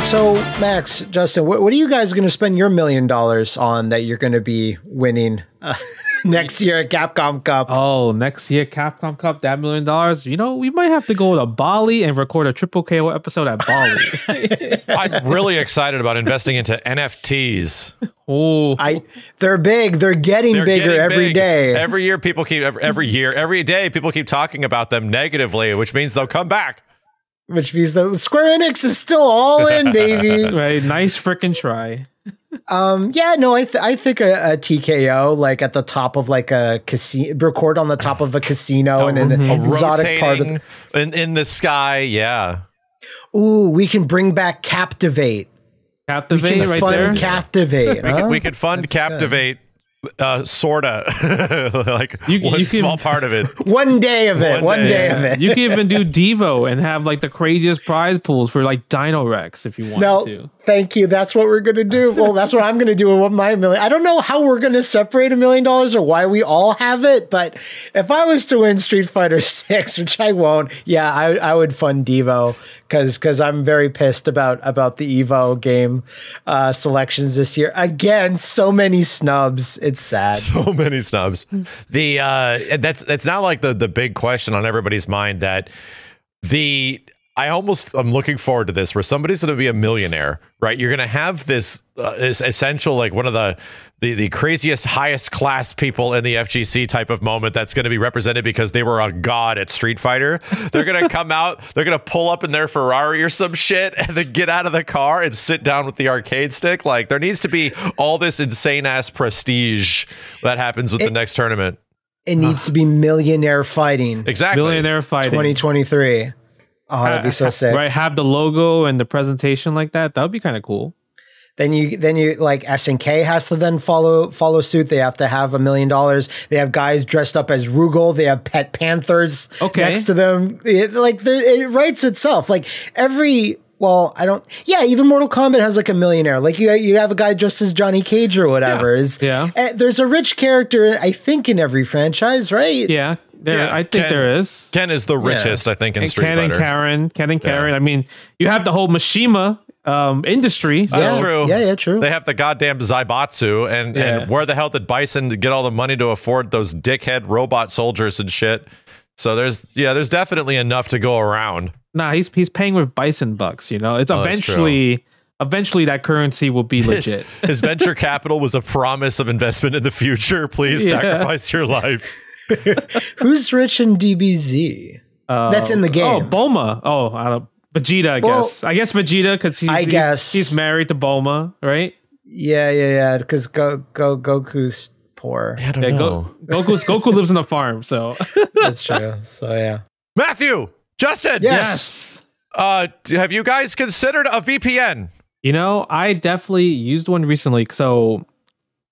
So Max, Justin, what are you guys going to spend your $1 million on that you're going to be winning next year at Capcom Cup? Oh, next year Capcom Cup, that $1 million. You know, we might have to go to Bali and record a Triple KO episode at Bali. I'm really excited about investing into NFTs. Oh, they're big. They're getting bigger every day. Every year, every day, people keep talking about them negatively, which means they'll come back. Which means that Square Enix is still all in, baby. right. Nice freaking try. Yeah, no, I think a TKO, like at the top of like a casino, record on the top of a casino and an exotic part of in the sky. Yeah. Ooh, we can bring back Captivate. Captivate, we can right fund there. Captivate. We could fund Captivate. Sorta like one small part of it. One day of it. One day of it. You can even do Devo and have like the craziest prize pools for like Dino Rex if you want to. Thank you. That's what we're gonna do. Well, that's what I'm gonna do with my $1 million. I don't know how we're gonna separate $1 million or why we all have it, but if I was to win Street Fighter 6, which I won't, yeah, I would fund Devo because I'm very pissed about the Evo game selections this year. Again, so many snubs. It's sad. So many snubs. That's now like the big question on everybody's mind that I'm looking forward to this where somebody's going to be a millionaire, right? You're going to have this essential, like one of the craziest, highest class people in the FGC type of moment that's going to be represented because they were a god at Street Fighter. They're going to come out, they're going to pull up in their Ferrari or some shit and then get out of the car and sit down with the arcade stick. Like there needs to be all this insane ass prestige that happens with the next tournament. It needs to be millionaire fighting. Exactly. Millionaire fighting. 2023. Oh, that'd be so sick. Right, have the logo and the presentation like that. That would be kind of cool. Then you like SNK has to then follow suit. They have to have $1 million. They have guys dressed up as Rugal. They have pet panthers next to them. It writes itself. Like even Mortal Kombat has like a millionaire. Like you have a guy dressed as Johnny Cage or whatever. Yeah. There's a rich character, I think, in every franchise, right? Yeah. I think there is. Ken is the richest, I think, in Street Fighter. Ken and Karen. I mean, you have the whole Mishima industry. So. That's true. Yeah, true. They have the goddamn Zaibatsu, and where the hell did Bison get all the money to afford those dickhead robot soldiers and shit? So there's definitely enough to go around. Nah, he's paying with Bison bucks. You know, it's eventually that currency will be legit. His venture capital was a promise of investment in the future. Please sacrifice your life. Who's rich in DBZ? That's in the game. Oh, Bulma. Oh, Vegeta, I guess. I guess Vegeta because he's married to Bulma, right? Yeah. Because Goku's poor. I don't know. Goku lives in a farm, so that's true. So yeah. Matthew, Justin. Yes. Have you guys considered a VPN? You know, I definitely used one recently. So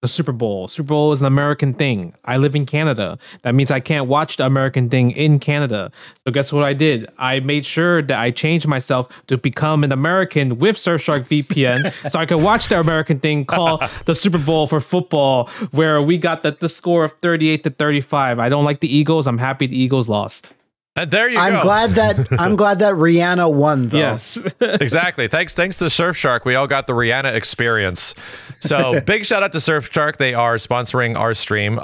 the Super Bowl. Super Bowl is an American thing. I live in Canada. That means I can't watch the American thing in Canada. So guess what I did? I made sure that I changed myself to become an American with Surfshark VPN so I could watch the American thing called the Super Bowl for football, where we got the score of 38-35. I don't like the Eagles. I'm happy the Eagles lost. And there you go. I'm glad that Rihanna won, though. Yes. Exactly. Thanks to Surfshark, we all got the Rihanna experience. So big shout out to Surfshark. They are sponsoring our stream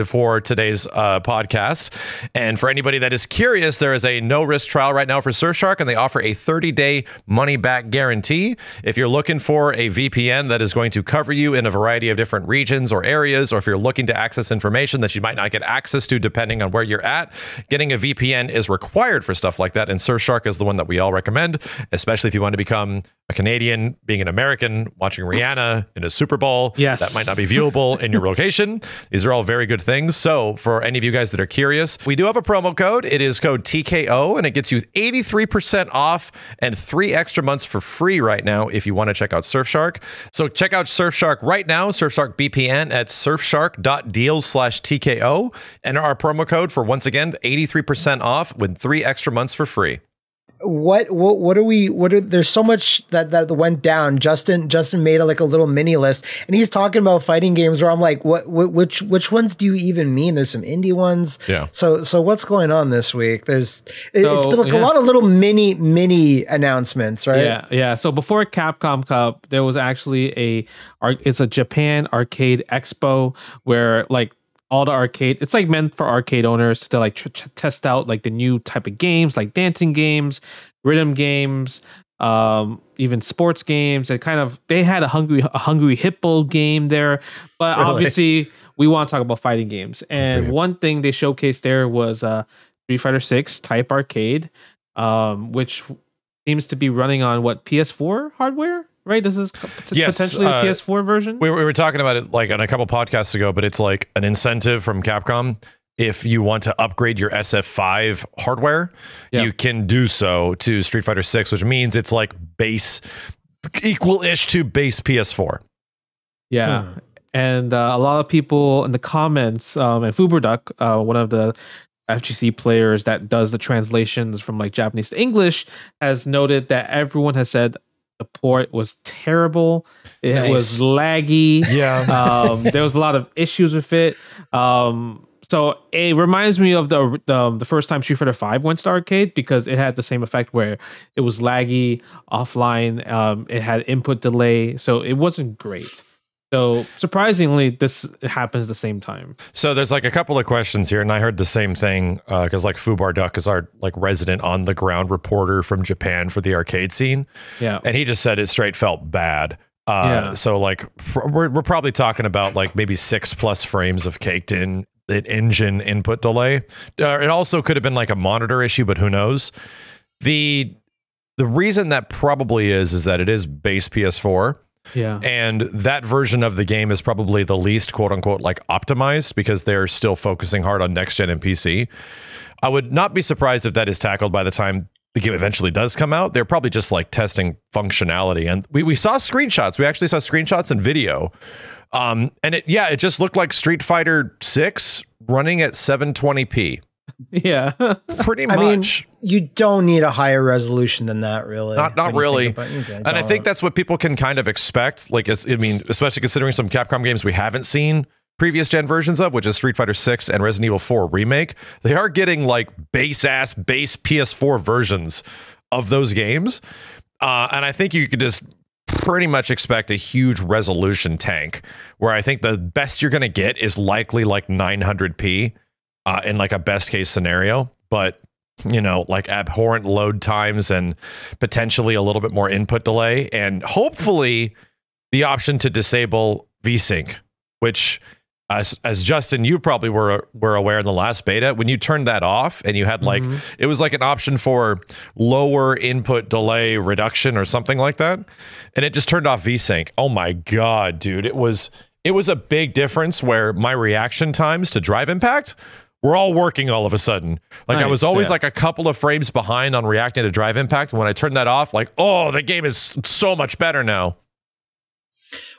for today's podcast. And for anybody that is curious, there is a no-risk trial right now for Surfshark, and they offer a 30-day money-back guarantee. If you're looking for a VPN that is going to cover you in a variety of different regions or areas, or if you're looking to access information that you might not get access to depending on where you're at, getting a VPN is required for stuff like that, and Surfshark is the one that we all recommend, especially if you want to become a Canadian, being an American, watching Rihanna in a Super Bowl. Yes. That might not be viewable in your location. These are all very good things. So for any of you guys that are curious, we do have a promo code. It is code TKO, and it gets you 83% off and 3 extra months for free right now if you want to check out Surfshark. So check out Surfshark right now, Surfshark VPN at surfshark.deals/TKO, and our promo code for, once again, 83% off with 3 extra months for free. there's so much that went down. Justin made a little mini list, and he's talking about fighting games where I'm like, which ones do you even mean? There's some indie ones. Yeah. So what's going on this week? It's been like a lot of little mini announcements, right? Yeah. So before Capcom Cup, there was actually it's a Japan Arcade Expo where like all the arcade, it's like meant for arcade owners to like test out like the new type of games, like dancing games, rhythm games, even sports games. And they had a Hungry Hippo game there, but Really? Obviously we want to talk about fighting games. And one thing they showcased there was Street Fighter 6 Type Arcade, which seems to be running on PS4 hardware. Right, this is potentially a PS4 version. We were talking about it like on a couple podcasts ago, but it's like an incentive from Capcom. If you want to upgrade your SF5 hardware, you can do so to Street Fighter 6, which means it's like base equal-ish to base PS4. Yeah, and a lot of people in the comments, and Fuberduck, one of the FGC players that does the translations from like Japanese to English, has noted that everyone has said the port was terrible. It was laggy. Yeah. There was a lot of issues with it. So it reminds me of the first time Street Fighter 5 went to arcade, because it had the same effect where it was laggy, offline. It had input delay, so it wasn't great. So surprisingly, this happens at the same time. So there's like a couple of questions here, and I heard the same thing because like Fubar Duck is our like resident on the ground reporter from Japan for the arcade scene. Yeah, and he just said it straight felt bad. So like we're probably talking about like maybe 6+ frames of caked in engine input delay. It also could have been like a monitor issue, but who knows? The reason that probably is that it is base PS4. Yeah. And that version of the game is probably the least quote unquote like optimized, because they're still focusing hard on next gen and PC. I would not be surprised if that is tackled by the time the game eventually does come out. They're probably just like testing functionality. And we saw screenshots. We actually saw screenshots and video. And it just looked like Street Fighter 6 running at 720p. Yeah. Pretty much. I mean, you don't need a higher resolution than that, really. Not really. And I think that's what people can kind of expect. Like, especially considering some Capcom games we haven't seen previous gen versions of, which is Street Fighter 6 and Resident Evil 4 Remake. They are getting like base PS4 versions of those games. And I think you could just pretty much expect a huge resolution tank, where I think the best you're going to get is likely like 900p. In like a best case scenario, but you know, like abhorrent load times and potentially a little bit more input delay, and hopefully the option to disable VSync, which as Justin, you probably were aware in the last beta, when you turned that off and you had like, it was like an option for lower input delay reduction or something like that. And it just turned off VSync. Oh my God, dude. It was a big difference where my reaction times to drive impact we're all working all of a sudden. Like nice, I was always like a couple of frames behind on reacting to drive impact. When I turned that off, like, oh, the game is so much better now.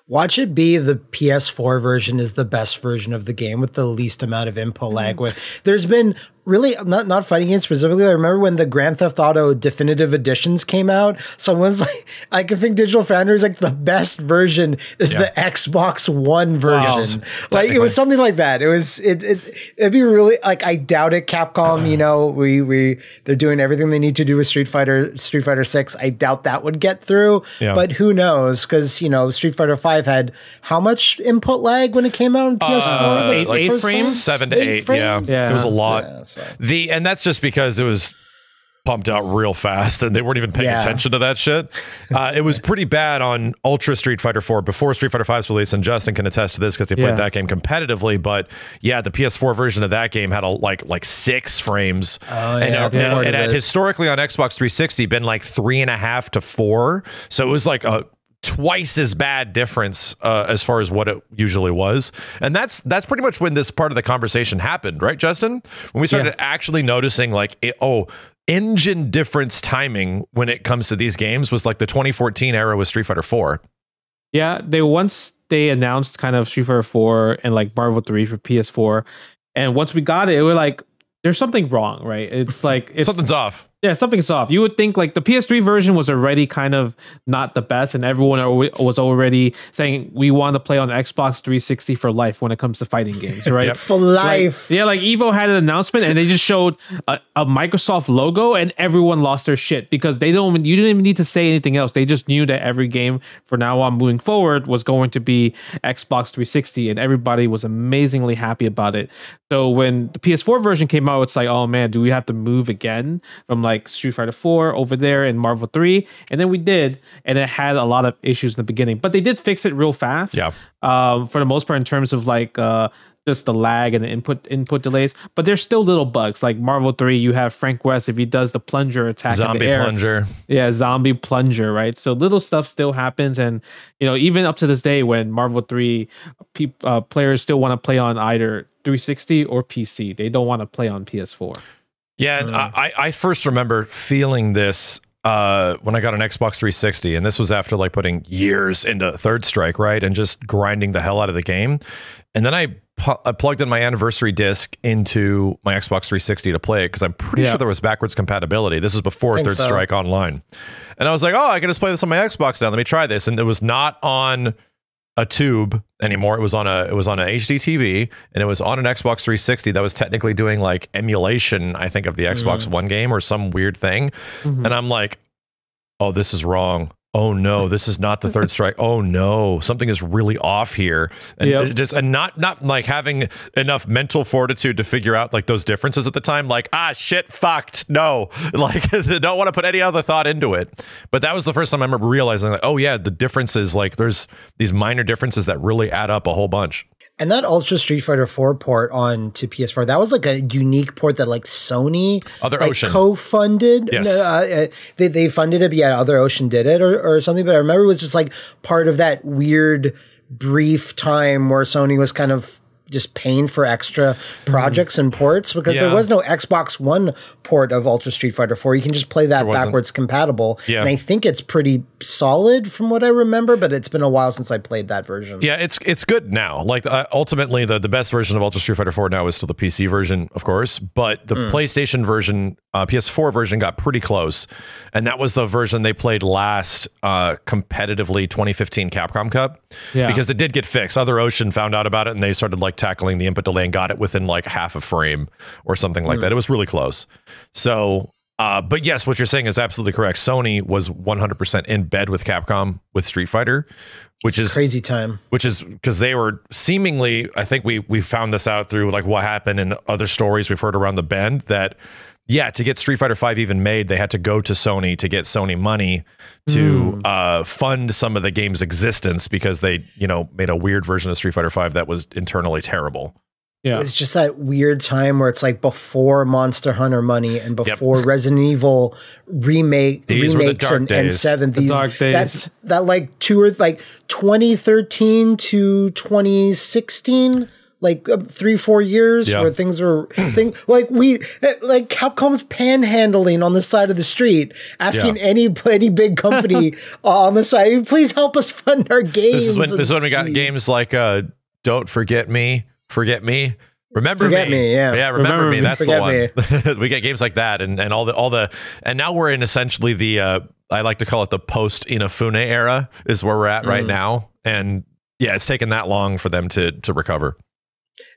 Watch it be the PS4 version is the best version of the game with the least amount of input lag. There's been really not fighting games specifically. I remember when the Grand Theft Auto definitive editions came out, someone's like, I can think Digital Foundry is like the best version is the Xbox One version. Wow. Like it was something like that. It'd be really like, I doubt it. Capcom, you know, they're doing everything they need to do with Street Fighter 6. I doubt that would get through, but who knows? Cause you know, Street Fighter 5 had how much input lag when it came out on PS4? Like 8 frames? 7 to 8. Frames? Yeah. It was a lot. Yeah, so. And that's just because it was pumped out real fast and they weren't even paying attention to that shit. It was pretty bad on Ultra Street Fighter 4 before Street Fighter 5's release, and Justin can attest to this because he played that game competitively. But yeah, the PS4 version of that game had like 6 frames. And it had historically on Xbox 360 been like 3.5 to 4. So it was like a twice as bad difference as far as what it usually was. And that's pretty much when this part of the conversation happened, right, Justin? When we started actually noticing like, engine difference timing when it comes to these games was like the 2014 era with Street Fighter 4. Yeah, they announced kind of Street Fighter 4 and like Marvel 3 for PS4. And once we got it, we're like, there's something wrong, right? It's like something's off. Yeah, something's off. You would think like the PS3 version was already kind of not the best, and everyone was already saying we want to play on Xbox 360 for life when it comes to fighting games, right? Yep. For life. Like Evo had an announcement and they just showed a Microsoft logo and everyone lost their shit because you didn't even need to say anything else. They just knew that every game for now on moving forward was going to be Xbox 360, and everybody was amazingly happy about it. So when the PS4 version came out, it's like, oh man, do we have to move again from like Street Fighter 4 over there and Marvel 3? And then we did, and it had a lot of issues in the beginning, but they did fix it real fast. Yeah. For the most part, in terms of like just the lag and the input delays, but there's still little bugs. Like Marvel 3, you have Frank West if he does the plunger attack, Zombie in the air. plunger. Yeah, zombie plunger, right? So little stuff still happens, and even up to this day, when Marvel 3 players still want to play on either 360 or PC, they don't want to play on PS4. Yeah, and I first remember feeling this when I got an Xbox 360, and this was after like putting years into Third Strike, right, and just grinding the hell out of the game. And then I plugged in my anniversary disc into my Xbox 360 to play it because I'm pretty sure there was backwards compatibility. This was before Third Strike Online. And I was like, oh, I can just play this on my Xbox now. Let me try this. And it was not on a tube anymore. It was on a HD TV, and it was on an Xbox 360 that was technically doing like emulation, I think, of the Xbox One game or some weird thing. And I'm like, oh, this is wrong. Oh no, this is not the Third Strike. Oh no, something is really off here. And and not like having enough mental fortitude to figure out like those differences at the time. Like, shit, fucked. No, like don't want to put any other thought into it. But that was the first time I remember realizing like, oh yeah, the differences, like there's these minor differences that really add up a whole bunch. And that Ultra Street Fighter 4 port on to PS4, that was like a unique port that like Sony co-funded. Yes. They funded it, but yeah, Other Ocean did it or something. But I remember it was just like part of that weird brief time where Sony was kind of just paying for extra projects and ports because there was no Xbox One port of Ultra Street Fighter 4. You can just play that backwards compatible. Yeah. And I think it's pretty solid from what I remember, but it's been a while since I played that version. Yeah, it's good now. Like ultimately the best version of Ultra Street Fighter 4 now is still the PC version, of course, but the PlayStation version, PS4 version got pretty close. And that was the version they played last competitively 2015 Capcom Cup because it did get fixed. Other Ocean found out about it and they started like tackling the input delay and got it within like half a frame or something like that. It was really close. So, but yes, what you're saying is absolutely correct. Sony was 100% in bed with Capcom with Street Fighter, which is crazy time. Which is because they were seemingly, I think we found this out through like what happened in other stories we've heard around the bend that, yeah, to get Street Fighter 5 even made, they had to go to Sony to get Sony money to fund some of the game's existence because they, made a weird version of Street Fighter 5 that was internally terrible. Yeah. It's just that weird time where it's like before Monster Hunter money and before Resident Evil remakes and 7. These dark days. That like 2013 to 2016. Like 3-4 years where things were like Capcom's panhandling on the side of the street, asking any big company on the side, please help us fund our games. This is when we got games like Don't Forget Me, Forget Me, Remember Me. Yeah, Remember Me. That's the one. We get games like that, and all the and now we're in essentially the I like to call it the post Inafune era is where we're at right now, and yeah, it's taken that long for them to recover.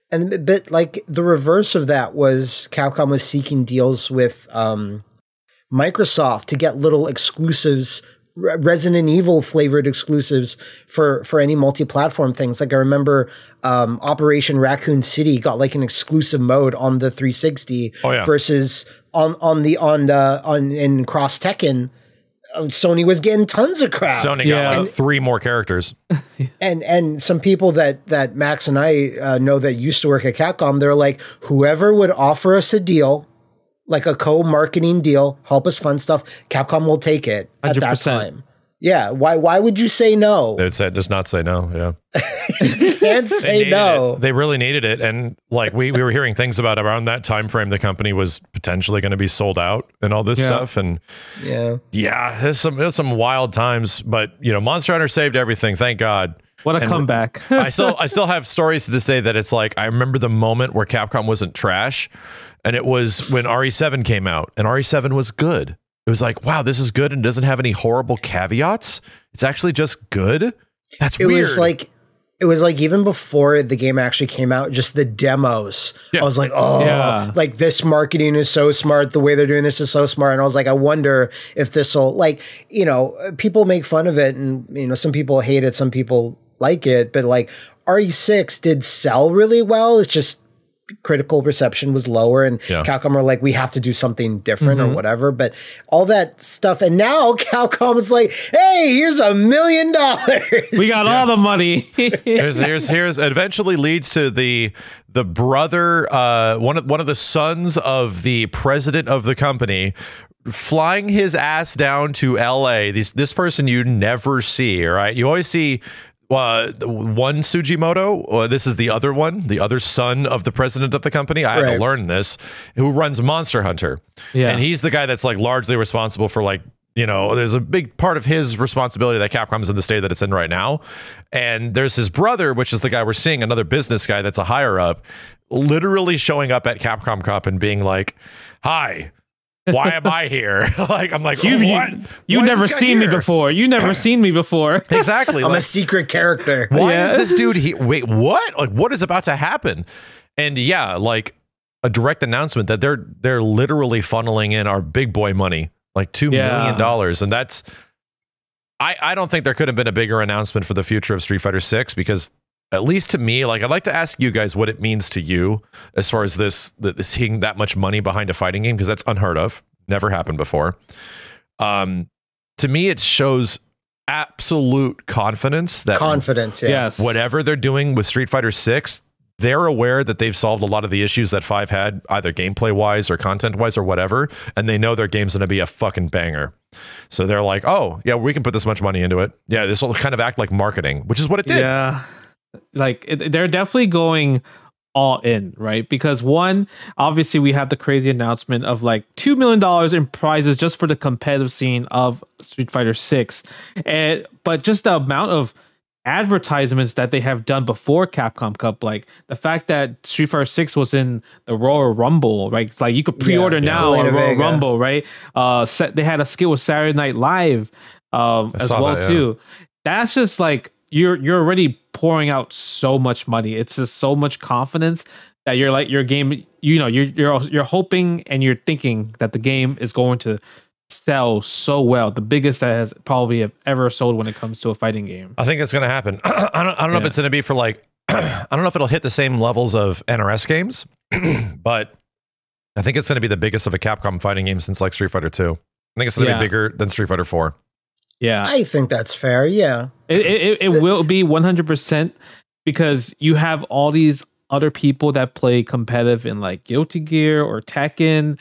And but like the reverse of that was Capcom was seeking deals with Microsoft to get little exclusives, Resident Evil flavored exclusives for any multi-platform things. Like I remember Operation Raccoon City got like an exclusive mode on the 360 versus on in Cross Tekken. Sony was getting tons of crap. Sony got like 3 more characters. And some people that Max and I know that used to work at Capcom, they're like, whoever would offer us a deal, like a co-marketing deal, help us fund stuff, Capcom will take it at 100%. That time. Yeah. Why would you say no? They would say, just not say no. Yeah. You can't say no. They really needed it. And like we were hearing things about around that time frame, the company was potentially going to be sold out and all this stuff. And there's some wild times, but Monster Hunter saved everything. Thank God. What a And comeback. I still have stories to this day that it's like, I remember the moment where Capcom wasn't trash, and it was when RE7 came out, and RE7 was good. It was like, wow, this is good and doesn't have any horrible caveats. It's actually just good. That's weird. It was like even before the game actually came out, just the demos. I was like, oh, like this marketing is so smart. The way they're doing this is so smart. And I was like, I wonder if this will, like, you know, people make fun of it, and, you know, some people hate it, some people like it, but like RE6 did sell really well. It's just critical reception was lower, and Capcom were like, we have to do something different or whatever, but all that stuff. And now Capcom is like, hey, here's $1 million. We got all the money. here's eventually leads to the brother, one of the sons of the president of the company, flying his ass down to LA. This person you never see, right? You always see one Sugimoto. This is the other one, the other son of the president of the company. I had to learn this, who runs Monster Hunter. Yeah. And he's the guy that's like largely responsible for, like, you know, there's a big part of his responsibility that Capcom's in the state that it's in right now. And there's his brother, which is the guy we're seeing, another business guy that's a higher up, literally showing up at Capcom Cup and being like, hi, why am I here? Like, I'm like, you never seen me before. You never seen me before. Exactly. I'm a secret character. Why is this dude here? Wait, what? Like, what is about to happen? And yeah, like a direct announcement that they're literally funneling in our big boy money, like $2 million. And that's, I don't think there could have been a bigger announcement for the future of Street Fighter 6, because at least to me, like, I'd like to ask you guys what it means to you as far as this seeing that much money behind a fighting game, because that's unheard of, never happened before. To me, it shows absolute confidence that whatever they're doing with Street Fighter 6, they're aware that they've solved a lot of the issues that 5 had, either gameplay wise or content wise or whatever, and they know their game's going to be a fucking banger. So they're like, oh yeah, we can put this much money into it. Yeah, this will kind of act like marketing, which is what it did. Yeah. Like, they're definitely going all in, right? Because one, obviously we have the crazy announcement of like $2 million in prizes just for the competitive scene of Street Fighter 6. But just the amount of advertisements that they have done before Capcom Cup, like the fact that Street Fighter 6 was in the Royal Rumble, right? Like, you could pre-order now on Royal Rumble, right? They had a skit with Saturday Night Live as well too. That's just like, you're already pouring out so much money. It's just so much confidence that you're like, your game, you know, you're hoping and you're thinking that the game is going to sell so well, the biggest that has probably ever sold when it comes to a fighting game. I think it's going to happen. I don't know if it's going to be for like, I don't know if it'll hit the same levels of NRS games, but I think it's going to be the biggest of a Capcom fighting game since like Street Fighter 2. I think it's going to be bigger than Street Fighter 4. Yeah, I think that's fair. Yeah, it will be 100%, because you have all these other people that play competitive in like Guilty Gear or Tekken,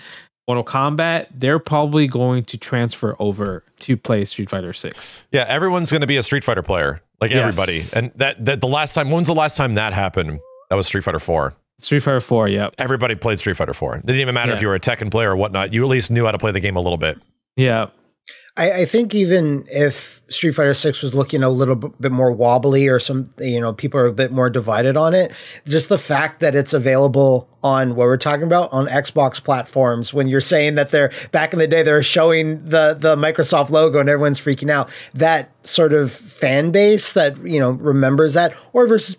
Mortal Kombat. They're probably going to transfer over to play Street Fighter 6. Yeah, everyone's going to be a Street Fighter player, like everybody. And that the last time, when's the last time that happened? That was Street Fighter 4. Street Fighter 4, yep. Everybody played Street Fighter 4. It didn't even matter if you were a Tekken player or whatnot. You at least knew how to play the game a little bit. Yeah. I think even if Street Fighter 6 was looking a little bit more wobbly, or some, you know, people are a bit more divided on it, just the fact that it's available on what we're talking about on Xbox platforms, when you're saying that they're back in the day, they're showing the Microsoft logo and everyone's freaking out, that sort of fan base that, you know, remembers that, or versus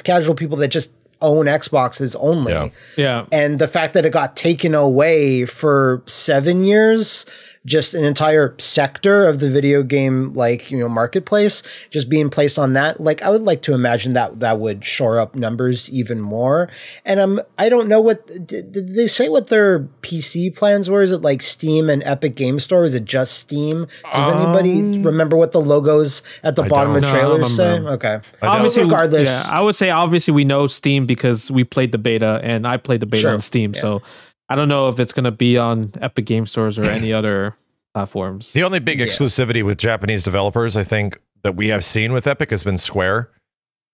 casual people that just own Xboxes only. Yeah. And the fact that it got taken away for 7 years, just an entire sector of the video game, like, you know, marketplace just being placed on that. Like, I would like to imagine that would shore up numbers even more. And I don't know what did they say what their PC plans were? Is it like Steam and Epic Game Store? Is it just Steam? Does anybody remember what the logos at the bottom of trailers say? Okay. Obviously, regardless, I would say obviously we know Steam because we played the beta, and I played the beta on Steam. Yeah. So I don't know if it's going to be on Epic Game Stores or any other platforms. The only big exclusivity with Japanese developers, I think, that we have seen with Epic has been Square.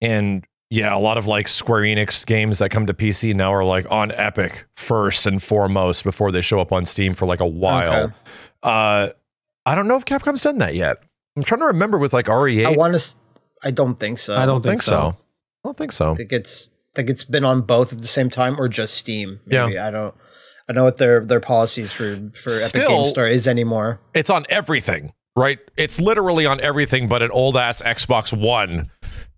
And yeah, a lot of like Square Enix games that come to PC now are like on Epic first and foremost before they show up on Steam for like a while. Okay. I don't know if Capcom's done that yet. I'm trying to remember with like RE8. I don't think so. I don't think so. I don't think so. I think it's been on both at the same time or just Steam. Maybe. Yeah. I don't know what their policies for Epic Game Store is anymore. It's on everything, right? It's literally on everything but an old ass Xbox One.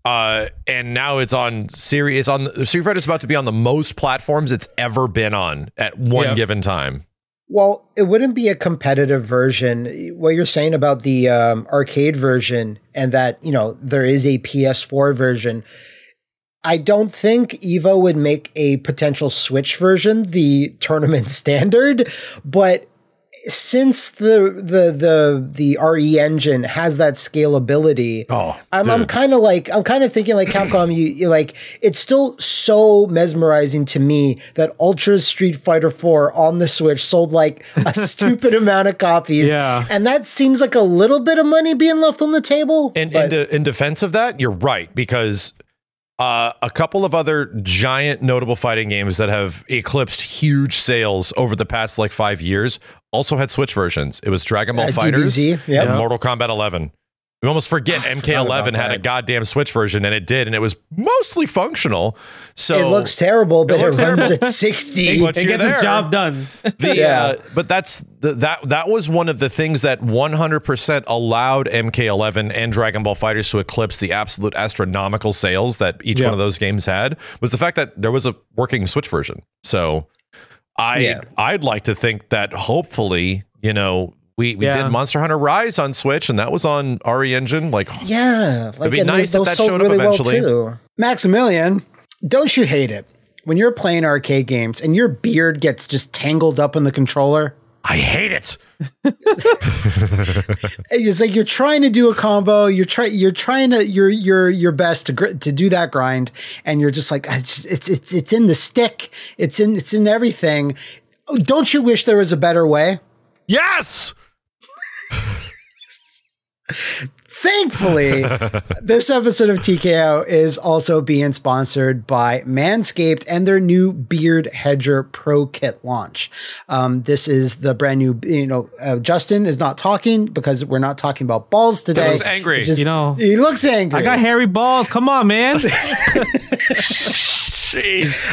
And now it's on Street Fighter is about to be on the most platforms it's ever been on at one given time. Well, it wouldn't be a competitive version. What you're saying about the arcade version and that, there is a PS4 version. I don't think Evo would make a potential Switch version the tournament standard, but since the RE engine has that scalability, I'm kind of thinking like Capcom, you like, it's still so mesmerizing to me that Ultra Street Fighter 4 on the Switch sold like a stupid amount of copies. Yeah. And that seems like a little bit of money being left on the table. And in defense of that, you're right, because a couple of other giant notable fighting games that have eclipsed huge sales over the past like 5 years also had Switch versions. It was Dragon Ball Fighters and Mortal Kombat 11. We almost forget MK11 had a goddamn Switch version, and it did, and it was mostly functional. So it looks terrible, but it runs at 60. It gets the job done. But that was one of the things that 100% allowed MK11 and Dragon Ball Fighters to eclipse the absolute astronomical sales that each one of those games had, was the fact that there was a working Switch version. So I'd like to think that hopefully, we did Monster Hunter Rise on Switch, and that was on RE Engine. It'd be nice if that showed up eventually. Well too. Maximilian, don't you hate it when you're playing arcade games and your beard gets just tangled up in the controller? I hate it. It's like you're trying to do a combo. You're trying your best to do that grind, and you're just like, it's in the stick. It's in everything. Don't you wish there was a better way? Yes. Thankfully, this episode of TKO is also being sponsored by Manscaped and their new Beard Hedger Pro Kit launch. This is the brand new, Justin is not talking because we're not talking about balls today. He looks angry. He looks angry. I got hairy balls. Come on, man. Jeez.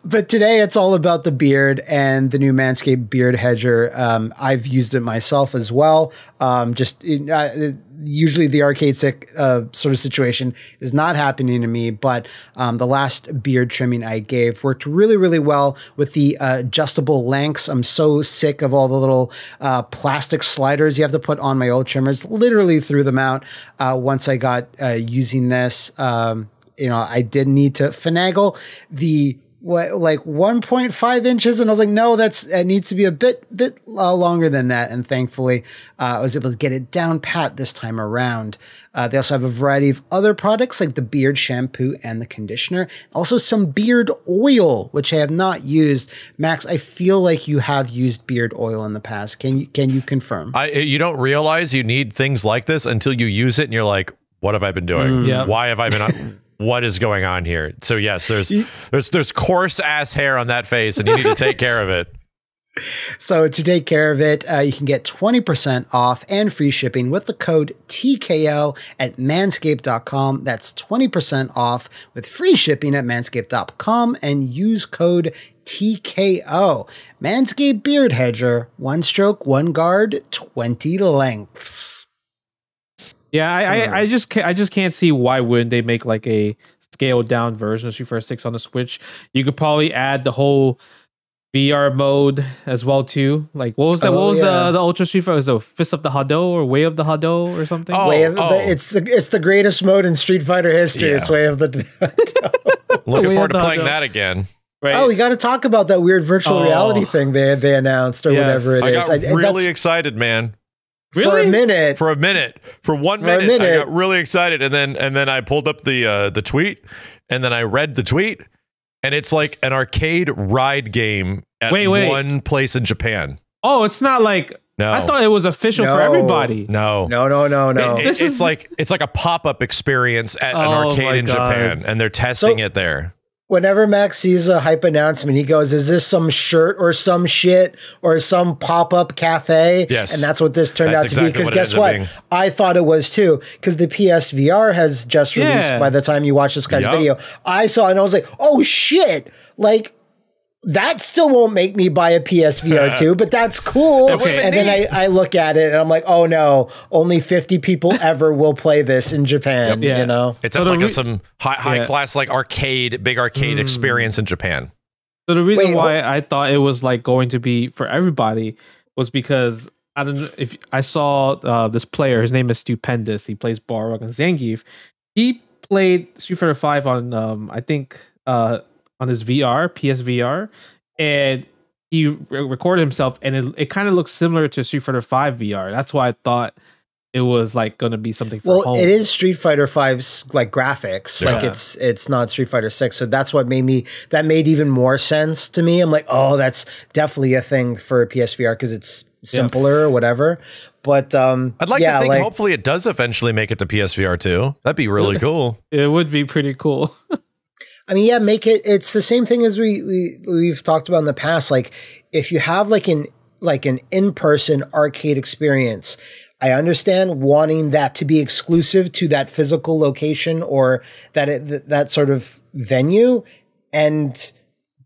But today it's all about the beard and the new Manscaped Beard Hedger. I've used it myself as well. Usually the arcade stick sort of situation is not happening to me, but the last beard trimming I gave worked really, really well with the adjustable lengths. I'm so sick of all the little plastic sliders you have to put on my old trimmers. Literally threw them out once I got using this. I did need to finagle the 1.5 inches, and I was like, no, it needs to be a bit longer than that. And thankfully, I was able to get it down pat this time around. They also have a variety of other products like the beard shampoo and the conditioner, also some beard oil, which I have not used. Max, I feel like you have used beard oil in the past. Can you confirm? You don't realize you need things like this until you use it, and you're like, what have I been doing? Why have I been what is going on here? So yes, there's coarse ass hair on that face, and you need to take care of it. So to take care of it, you can get 20% off and free shipping with the code TKO at manscaped.com. That's 20% off with free shipping at manscaped.com and use code TKO. Manscaped Beard Hedger, 1 stroke, 1 guard, 20 lengths. Yeah, I just can't see why wouldn't they make like a scaled down version of Street Fighter 6 on the Switch. You could probably add the whole VR mode as well too. Like what was that? What was the Ultra Street Fighter? Was it Fist of the Hado or Way of the Hado or something? It's the greatest mode in Street Fighter history. It's Way of the Hado. Looking forward to playing that again. Right. Oh, we got to talk about that weird virtual reality thing they announced or whatever it is. I got really excited, man. Really? For 1 minute, I got really excited, and then I pulled up the tweet, and then I read the tweet, and it's like an arcade ride game at one place in Japan. Oh, it's not like I thought it was official for everybody. No. It's like a pop-up experience at an arcade in Japan, and they're testing it there. Whenever Max sees a hype announcement, he goes, is this some shirt or some shit or some pop-up cafe? Yes. And that's what this turned out to exactly be. Because what it guess ended up what? being. I thought it was too. Because the PSVR has just released by the time you watch this guy's Yup. video. I saw it and I was like, oh shit. Like, that still won't make me buy a PSVR 2, but that's cool. Okay. And then I look at it and I'm like, oh no, only 50 people ever will play this in Japan, Yeah. you know? It's So at the like re- some high class, like big arcade experience in Japan. So the reason Wait, why I thought it was like going to be for everybody was because I don't know if I saw this player. His name is Stupendous. He plays Balrog and Zangief. He played Street Fighter 5 on I think on his PSVR, and he recorded himself, and it kind of looks similar to Street Fighter 5 VR. That's why I thought it was like going to be something for home. It is Street Fighter 5's like graphics. Yeah. Like it's not Street Fighter 6. So that's what made even more sense to me. I'm like, oh, that's definitely a thing for a PSVR because it's simpler or whatever. But I'd like to think hopefully it does eventually make it to PSVR 2. That'd be really cool. It would be pretty cool. I mean, yeah, make it. It's the same thing as we've talked about in the past. Like, if you have like an in-person arcade experience, I understand wanting that to be exclusive to that physical location or that sort of venue,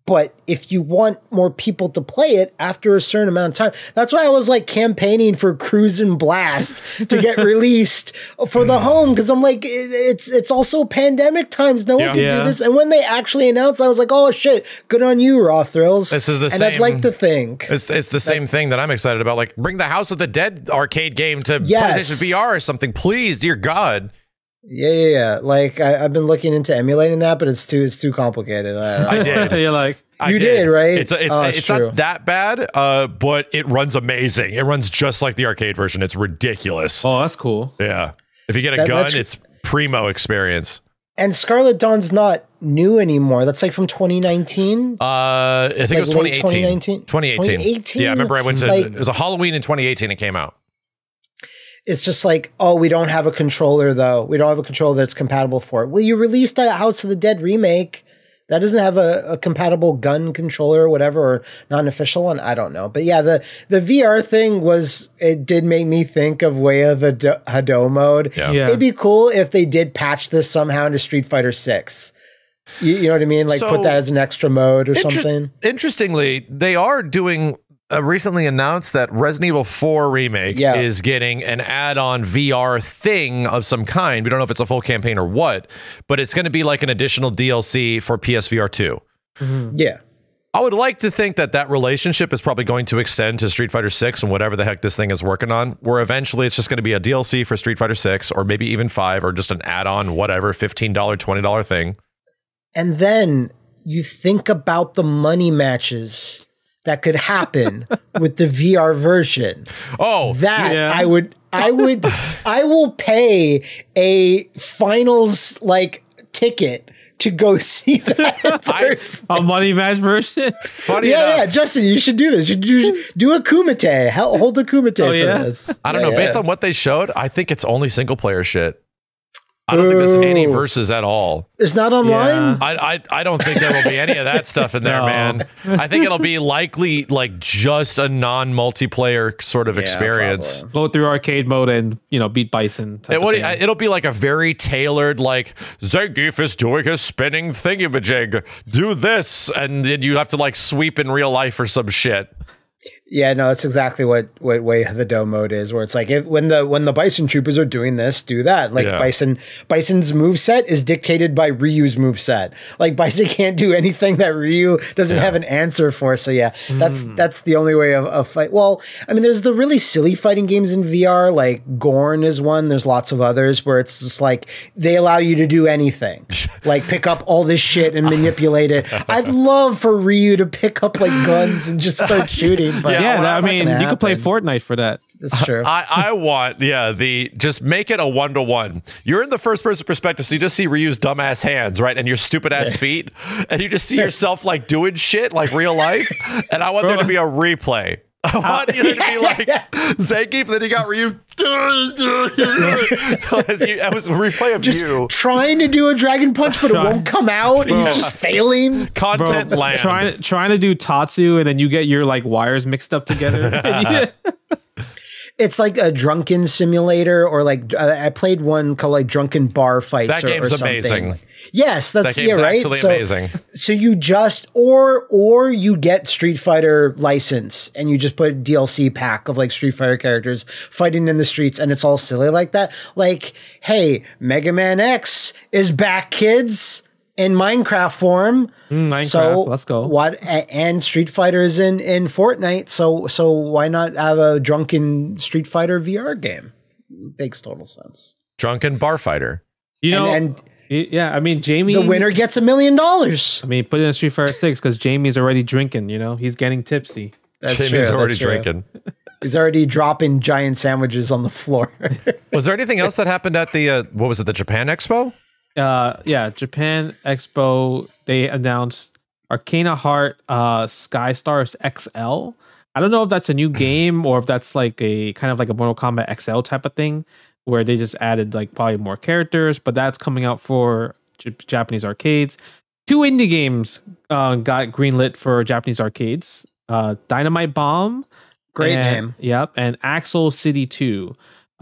but if you want more people to play it after a certain amount of time, that's why I was like campaigning for Cruisin' Blast to get released for the home. Cause I'm like, it's also pandemic times. No one can do this. And when they actually announced, I was like, oh shit, good on you, Raw Thrills. This is the and same. I'd like to think It's the same thing that I'm excited about. Like, bring the House of the Dead arcade game to PlayStation VR or something, please, dear God. Yeah. Like I've been looking into emulating that, but it's too complicated. I did. You're like, You did, right? It's true. not that bad, but it runs amazing. It runs just like the arcade version. It's ridiculous. oh, that's cool. Yeah. If you get a gun, it's primo experience. And Scarlet Dawn's not new anymore. That's like from 2019. I think it was late 2018. 2019? 2018? Yeah, I remember I went to Like- it was a Halloween in 2018 it came out. It's just like, oh, we don't have a controller though. We don't have a controller that's compatible for it. Well, you released a House of the Dead remake that doesn't have a compatible gun controller or whatever, or not an official one. I don't know. But yeah, the VR thing it did make me think of Way of the Hado mode. Yeah. Yeah. It'd be cool if they did patch this somehow into Street Fighter 6. You know what I mean? Like So, put that as an extra mode or something. Interestingly, they are doing recently announced that Resident Evil 4 Remake is getting an add-on VR thing of some kind. We don't know if it's a full campaign or what, but it's going to be like an additional DLC for PSVR 2. Yeah. I would like to think that relationship is probably going to extend to Street Fighter 6 and whatever the heck this thing is working on, where eventually it's just going to be a DLC for Street Fighter 6 or maybe even 5 or just an add-on, whatever, $15, $20 thing. And then you think about the money matches that could happen with the VR version. Oh, I will pay a finals like ticket to go see that in person. A money match version. Funny enough. Yeah, Justin, you should do this. You should do a Kumite. Hold a Kumite for this. I don't know. Based on what they showed, I think it's only single player shit. I don't think there's any verses at all. It's not online? Yeah. I don't think there will be any of that stuff in there, man. I think it'll be likely like just a non-multiplayer sort of experience. Probably. Go through arcade mode and, beat Bison. It'll be like a very tailored, like, Zangief is doing his spinning thingamajig. Do this. And then you have to like sweep in real life or some shit. Yeah, no, that's exactly what Way of the Dome mode is, where it's like when the Bison troopers are doing this, do that. Like Bison's moveset is dictated by Ryu's moveset. Like Bison can't do anything that Ryu doesn't have an answer for. So yeah, that's the only way of fight. Well, I mean, there's the really silly fighting games in VR, like Gorn is one. There's lots of others where it's just like they allow you to do anything, like pick up all this shit and manipulate it. I'd love for Ryu to pick up like guns and just start shooting. But I mean, you could play Fortnite for that. That's true. I want, just make it a 1-to-1. You're in the first person perspective, so you just see Ryu's dumbass hands, right? And your stupid ass feet. And you just see yourself like doing shit like real life. And I want there to be a replay I want you to be like Zangief, then he got Ryu. I was replay of just you trying to do a dragon punch, but it won't come out. He's just failing. content land. Trying to do Tatsu, and then you get your like wires mixed up together. It's like a drunken simulator, or like I played one called like Drunken Bar Fights. That game's or something. amazing. Yes, that's That game's right. actually So, amazing. so you just or you get Street Fighter license and you just put a DLC pack of like Street Fighter characters fighting in the streets, and it's all silly like that. Like, hey, Mega Man X is back, kids, in Minecraft form. Minecraft, so let's go. What and Street Fighter is in Fortnite, so why not have a drunken Street Fighter VR game? Makes total sense. Drunken bar fighter. You know, And yeah. I mean, Jamie. the winner gets $1 million. I mean, put it in Street Fighter 6 because Jamie's already drinking. You know, he's getting tipsy. That's Jimmy's true, already that's true. drinking. He's already dropping giant sandwiches on the floor. Was there anything else that happened at the what was it, the Japan Expo? Yeah, Japan Expo. They announced Arcana Heart Sky Stars XL. I don't know if that's a new game or if that's like a kind of like a Mortal Kombat XL type of thing, where they just added like probably more characters, but that's coming out for Japanese arcades. 2 indie games got greenlit for Japanese arcades. Dynamite Bomb. Great name. Yep, and Axel City 2.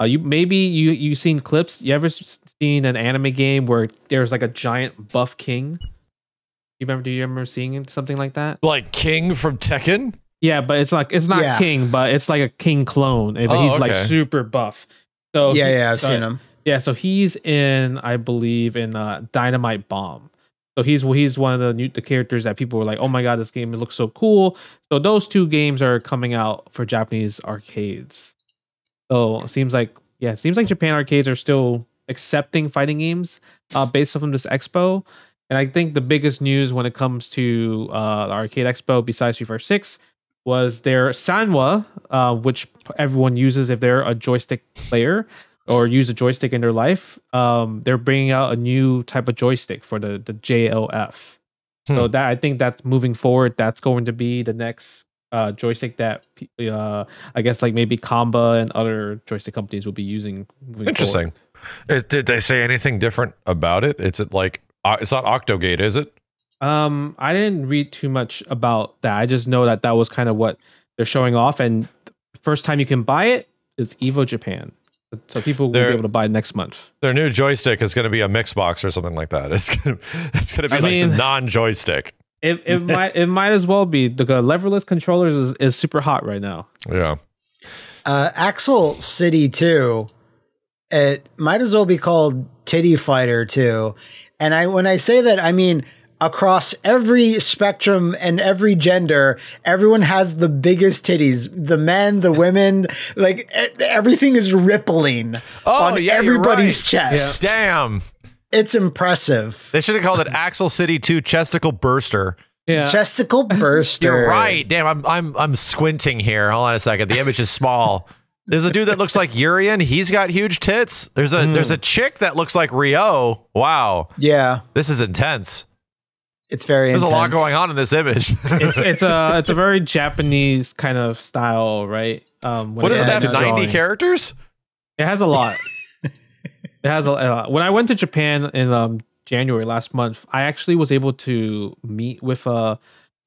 You seen clips? You ever seen an anime game where there's like a giant buff king? Do you remember seeing something like that? Like King from Tekken? Yeah, but it's not Yeah. King, but it's like a King clone. But he's like okay. super buff. So I've seen him. Yeah, so he's in, I believe, in Dynamite Bomb. So he's one of the characters that people were like, oh my god, this game looks so cool. So those 2 games are coming out for Japanese arcades. So it seems like Japan arcades are still accepting fighting games based off of this expo. And I think the biggest news when it comes to the arcade expo, besides Street Fighter 6, was their Sanwa, which everyone uses if they're a joystick player or use a joystick in their life. They're bringing out a new type of joystick for the JLF. So that I think that's moving forward. That's going to be the next joystick that I guess like maybe Kamba and other joystick companies will be using. Interesting. Did they say anything different about it? It's like it's not Octogate, is it? I didn't read too much about that. I just know that was kind of what they're showing off, and the first time you can buy it is Evo Japan. So people will be able to buy it next month. Their new joystick is going to be a mix box or something like that. It's going to be the non-joystick. It might as well be. The leverless controllers is super hot right now. Yeah. Axel City 2, it might as well be called Titty Fighter 2. And when I say that, I mean across every spectrum and every gender, everyone has the biggest titties. The men, the women, like everything is rippling on everybody's chest. Yeah. Damn. It's impressive. They should have called it Axel City 2 Chesticle Burster. Yeah. Chesticle Burster. You're right. Damn, I'm squinting here. Hold on a second. The image is small. There's a dude that looks like Urian. He's got huge tits. There's a chick that looks like Rio. Wow. Yeah. This is intense. It's very There's intense. a lot going on in this image. It's a very Japanese kind of style, right? What does it have? 90 characters? It has a lot. It has a lot. When I went to Japan in January last month, I actually was able to meet with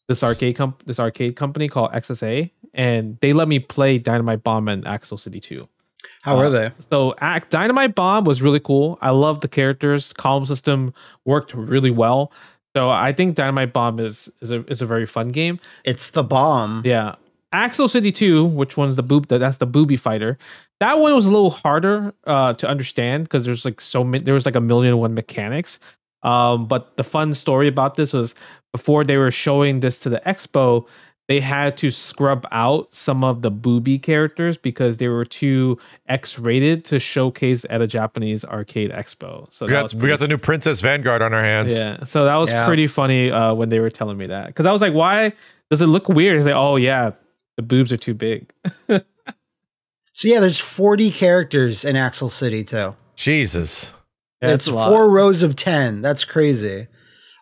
this arcade company called XSA, and they let me play Dynamite Bomb and Axel City 2. How are they? So Dynamite Bomb was really cool. I love the characters. Column system worked really well. So I think Dynamite Bomb is a very fun game. It's the bomb. Yeah. Axel City 2, which one's that's the booby fighter. That one was a little harder to understand because there's like there was like 1,000,001 mechanics. But the fun story about this was before they were showing this to the expo, they had to scrub out some of the booby characters because they were too X-rated to showcase at a Japanese arcade expo. So we got the new Princess Vanguard on our hands. Yeah, so that was pretty funny when they were telling me that, because I was like, "Why does it look weird?" It's like, "Oh yeah, the boobs are too big." So yeah, there's 40 characters in Axel City too. Jesus. Yeah, it's 4 rows of 10. That's crazy.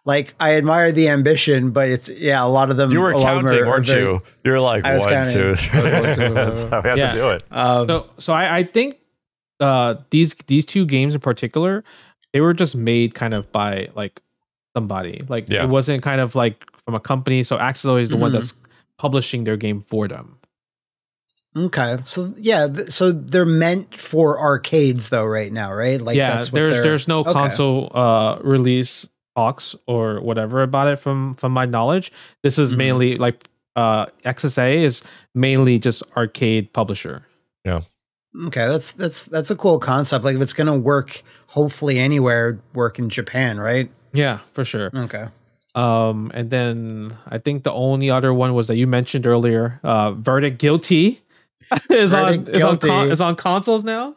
Like, I admire the ambition, but it's, yeah, a lot of them. You were a lot of them counting, are weren't very- you? You were like, I was 1, counting. 2, 3. That's how we have Yeah. to do it. So I think these two games in particular, they were just made kind of by like somebody. Like Yeah. it wasn't kind of like from a company. So Access is the one Mhm. that's publishing their game for them. Okay, so yeah, so they're meant for arcades though, right now, right? Like, Yeah, that's what there's no okay. console release talks or whatever about it from my knowledge. This is Mhm. mainly like XSA is mainly just arcade publisher. Okay, that's a cool concept. Like, if it's gonna work, hopefully anywhere, work in Japan, right? Yeah, for sure. Okay. And then I think the only other one was that you mentioned earlier, Verdict Guilty is on consoles now.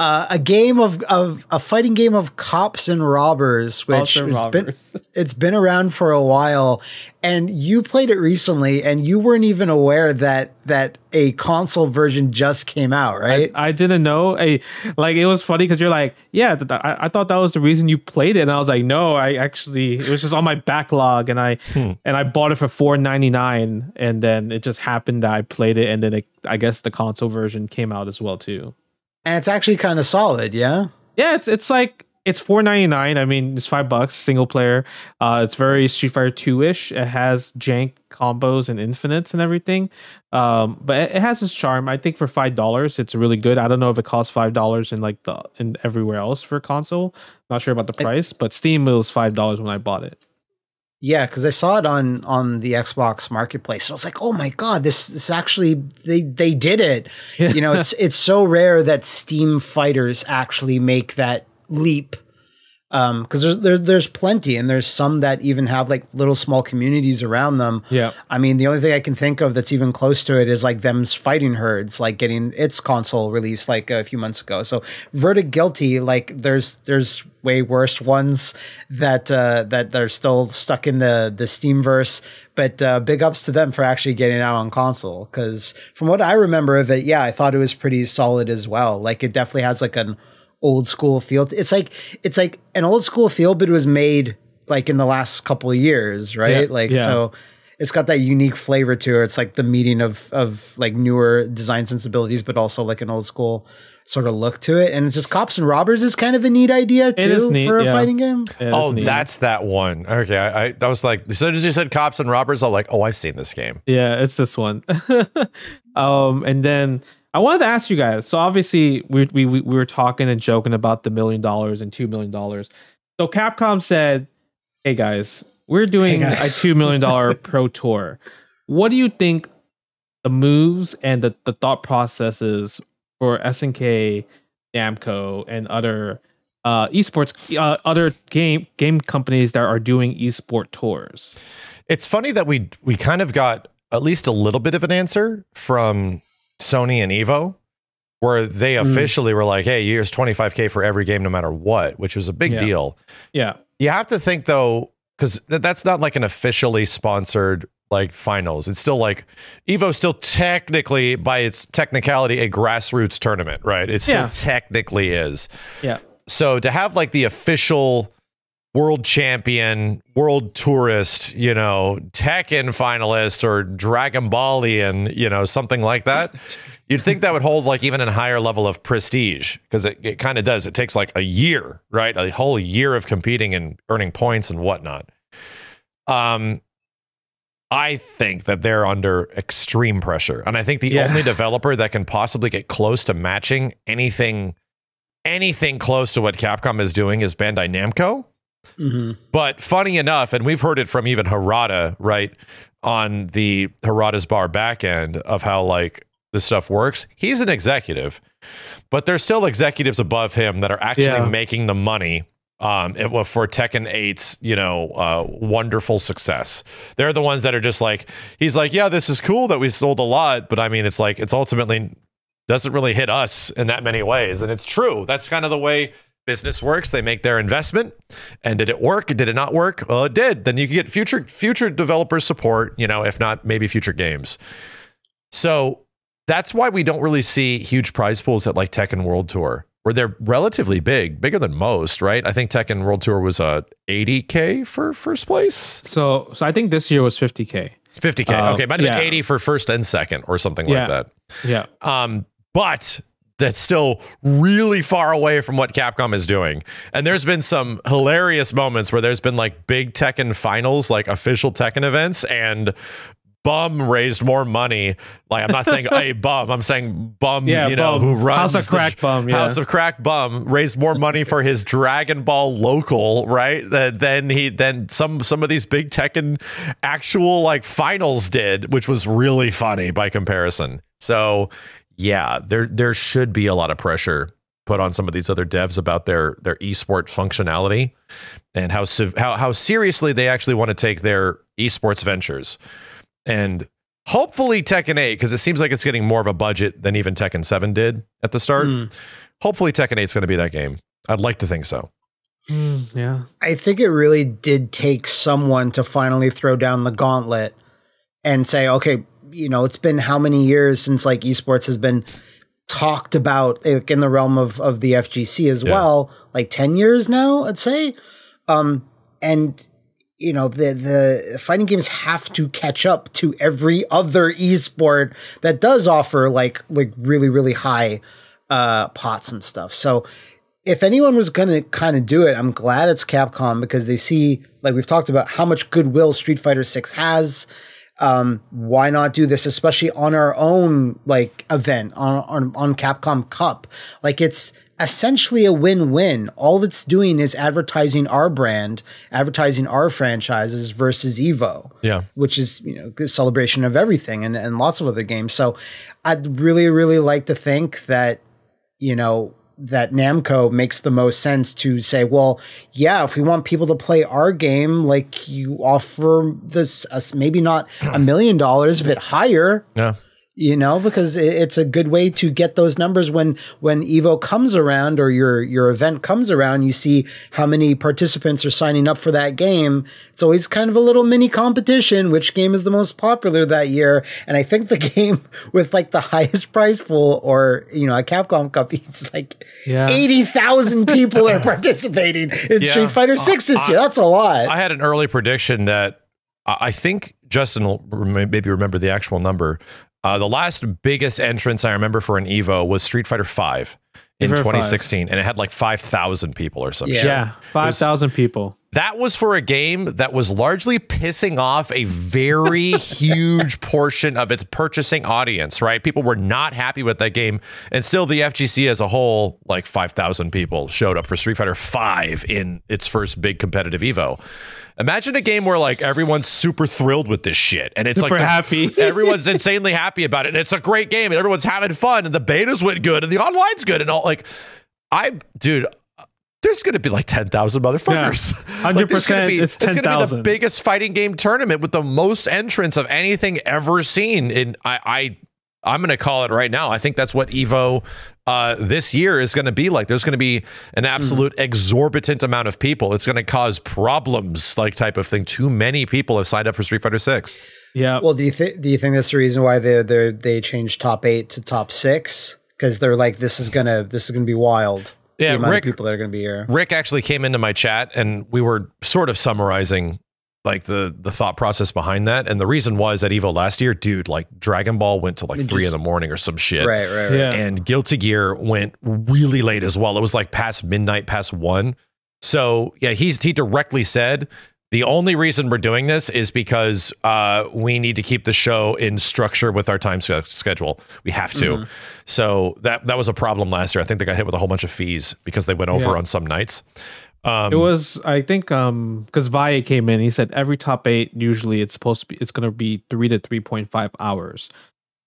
A game of a fighting game of cops and robbers, which Also has been robbers. it's been around for a while, and you played it recently, and you weren't even aware that a console version just came out, right? I didn't know. Like it was funny because you're like, yeah, I thought that was the reason you played it, and I was like, no, it was just on my backlog, and I bought it for $4.99, and then it just happened that I played it, and then I guess the console version came out as well too. And it's actually kind of solid, yeah. Yeah, it's like it's $4.99. I mean, it's $5 single player. It's very Street Fighter 2-ish. It has jank combos and infinites and everything. But it has its charm. I think for $5, it's really good. I don't know if it costs $5 in everywhere else for console. Not sure about the price, but Steam was $5 when I bought it. Yeah, because I saw it on the Xbox Marketplace. And I was like, oh my God, this actually they did it. Yeah. You know, it's so rare that Steam fighters actually make that leap. Because there's plenty, and there's some that even have like little small communities around them. Yeah. I mean, the only thing I can think of that's even close to it is like them's Fighting Herds, like getting its console released like a few months ago. So Verdict Guilty, like there's way worse ones that are still stuck in the Steamverse. But big ups to them for actually getting out on console. Because from what I remember of it, yeah, I thought it was pretty solid as well. Like it definitely has like an old school feel. It's like an old school feel, but it was made like in the last couple of years, right? So it's got that unique flavor to it. It's like the meeting of like newer design sensibilities, but also like an old school sort of look to it. And it's just Cops and Robbers is kind of a neat idea too for a fighting game. Yeah, Oh, neat. that's that one. Okay, I was like, as soon as you said Cops and Robbers, I'm like, oh, I've seen this game. Yeah, it's this one. And then I wanted to ask you guys. So obviously we were talking and joking about the $1 million and $2 million. So Capcom said, "Hey guys, we're doing a $2 million pro tour. What do you think the moves and the thought processes for SNK, Namco, and other esports, other game companies that are doing esport tours?" It's funny that we kind of got at least a little bit of an answer from Sony and Evo, where they officially were like, hey, here's $25K for every game, no matter what, which was a big deal. Yeah. You have to think though, because that's not like an officially sponsored like finals. It's still like Evo still technically by its technicality a grassroots tournament, right? It still technically is. Yeah. So to have like the official world champion, world tourist, you know, Tekken finalist or Dragon Ballian, you know, something like that, you'd think that would hold like even a higher level of prestige, because it kind of does. It takes like a year, right? A whole year of competing and earning points and whatnot. I think that they're under extreme pressure. And I think the only developer that can possibly get close to matching anything close to what Capcom is doing is Bandai Namco. But funny enough, and we've heard it from even Harada, right, on the Harada's Bar backend of how like this stuff works. He's an executive, but there's still executives above him that are actually making the money for Tekken 8's, you know, wonderful success. They're the ones that are just like, he's like, yeah, this is cool that we sold a lot, but I mean, it's like, it's ultimately doesn't really hit us in that many ways. And it's true. That's kind of the way business works. They make their investment, and did it work? Did it not work? Well, it did. Then you can get future developer support, you know, if not maybe future games. So that's why we don't really see huge prize pools at like Tekken World Tour. where they're relatively bigger than most, right? I think Tekken World Tour was 80K for first place. So I think this year was 50K. 50K. Okay, might have been 80 for first and second or something like that. Yeah. But that's still really far away from what Capcom is doing. And there's been some hilarious moments where there's been like big Tekken finals, like official Tekken events, and Bum raised more money. Like, I'm not saying a bum, I'm saying Bum, Bum. who runs House of Crack Bum. House of Crack Bum raised more money for his Dragon Ball local, right? Than some of these big Tekken actual like finals did, which was really funny by comparison. So yeah, there should be a lot of pressure put on some of these other devs about their esport functionality and how seriously they actually want to take their esports ventures. And hopefully Tekken 8, because it seems like it's getting more of a budget than even Tekken 7 did at the start. Hopefully Tekken 8 is going to be that game. I'd like to think so. Yeah. I think it really did take someone to finally throw down the gauntlet and say, okay, it's been how many years since like esports has been talked about, like, in the realm of the FGC as well, like 10 years now, I'd say. And the fighting games have to catch up to every other esport that does offer like really, really high pots and stuff. So if anyone was going to kind of do it, I'm glad it's Capcom, because they see, like we've talked about, how much goodwill Street Fighter 6 has. Why not do this, especially on our own like event on Capcom Cup? Like, it's essentially a win-win. All it's doing is advertising our brand, advertising our franchises versus Evo. Yeah. Which is, the celebration of everything and lots of other games. So I'd really, really like to think that, that Namco makes the most sense to say, well, yeah, if we want people to play our game, like, you offer this, maybe not $1 million, a bit higher. Yeah. Because it's a good way to get those numbers when Evo comes around, or your event comes around. You see how many participants are signing up for that game. It's always kind of a little mini competition. Which game is the most popular that year? And I think the game with like the highest prize pool, or a Capcom Cup, it's like 80,000 people are participating in Street Fighter 6 this year. That's a lot. I had an early prediction that I think Justin will maybe remember the actual number. The last biggest entrance I remember for an Evo was Street Fighter 5 in 2016, and it had like 5,000 people or something. Yeah, 5,000 people. That was for a game that was largely pissing off a very huge portion of its purchasing audience, right? People were not happy with that game, and still the FGC as a whole, like 5,000 people showed up for Street Fighter 5 in its first big competitive Evo. Imagine a game where like everyone's super thrilled with this shit, and it's super like happy. Everyone's insanely happy about it, and it's a great game, and everyone's having fun, and the betas went good, and the online's good, and all. Like, there's going to be like 10,000 motherfuckers. 100%. It's 10,000. It's going to be the biggest fighting game tournament with the most entrants of anything ever seen. And I'm going to call it right now. I think that's what Evo this year is going to be like. There's going to be an absolute exorbitant amount of people. It's going to cause problems, like, type of thing. Too many people have signed up for Street Fighter 6. Yeah. Well, do you think that's the reason why they changed top 8 to top 6? Because they're like, this is gonna be wild. Yeah, the amount of people that are going to be here. Rick actually came into my chat, and we were sort of summarizing like the thought process behind that. And the reason was that Evo last year, dude, like Dragon Ball went to like 3 in the morning or some shit. Right. Yeah. And Guilty Gear went really late as well. It was like past midnight, past 1. So yeah, he directly said, the only reason we're doing this is because we need to keep the show in structure with our time schedule. We have to. So that was a problem last year. I think they got hit with a whole bunch of fees because they went over on some nights. It was, I think, because Valle came in, he said every top 8 usually it's going to be 3 to 3.5 hours.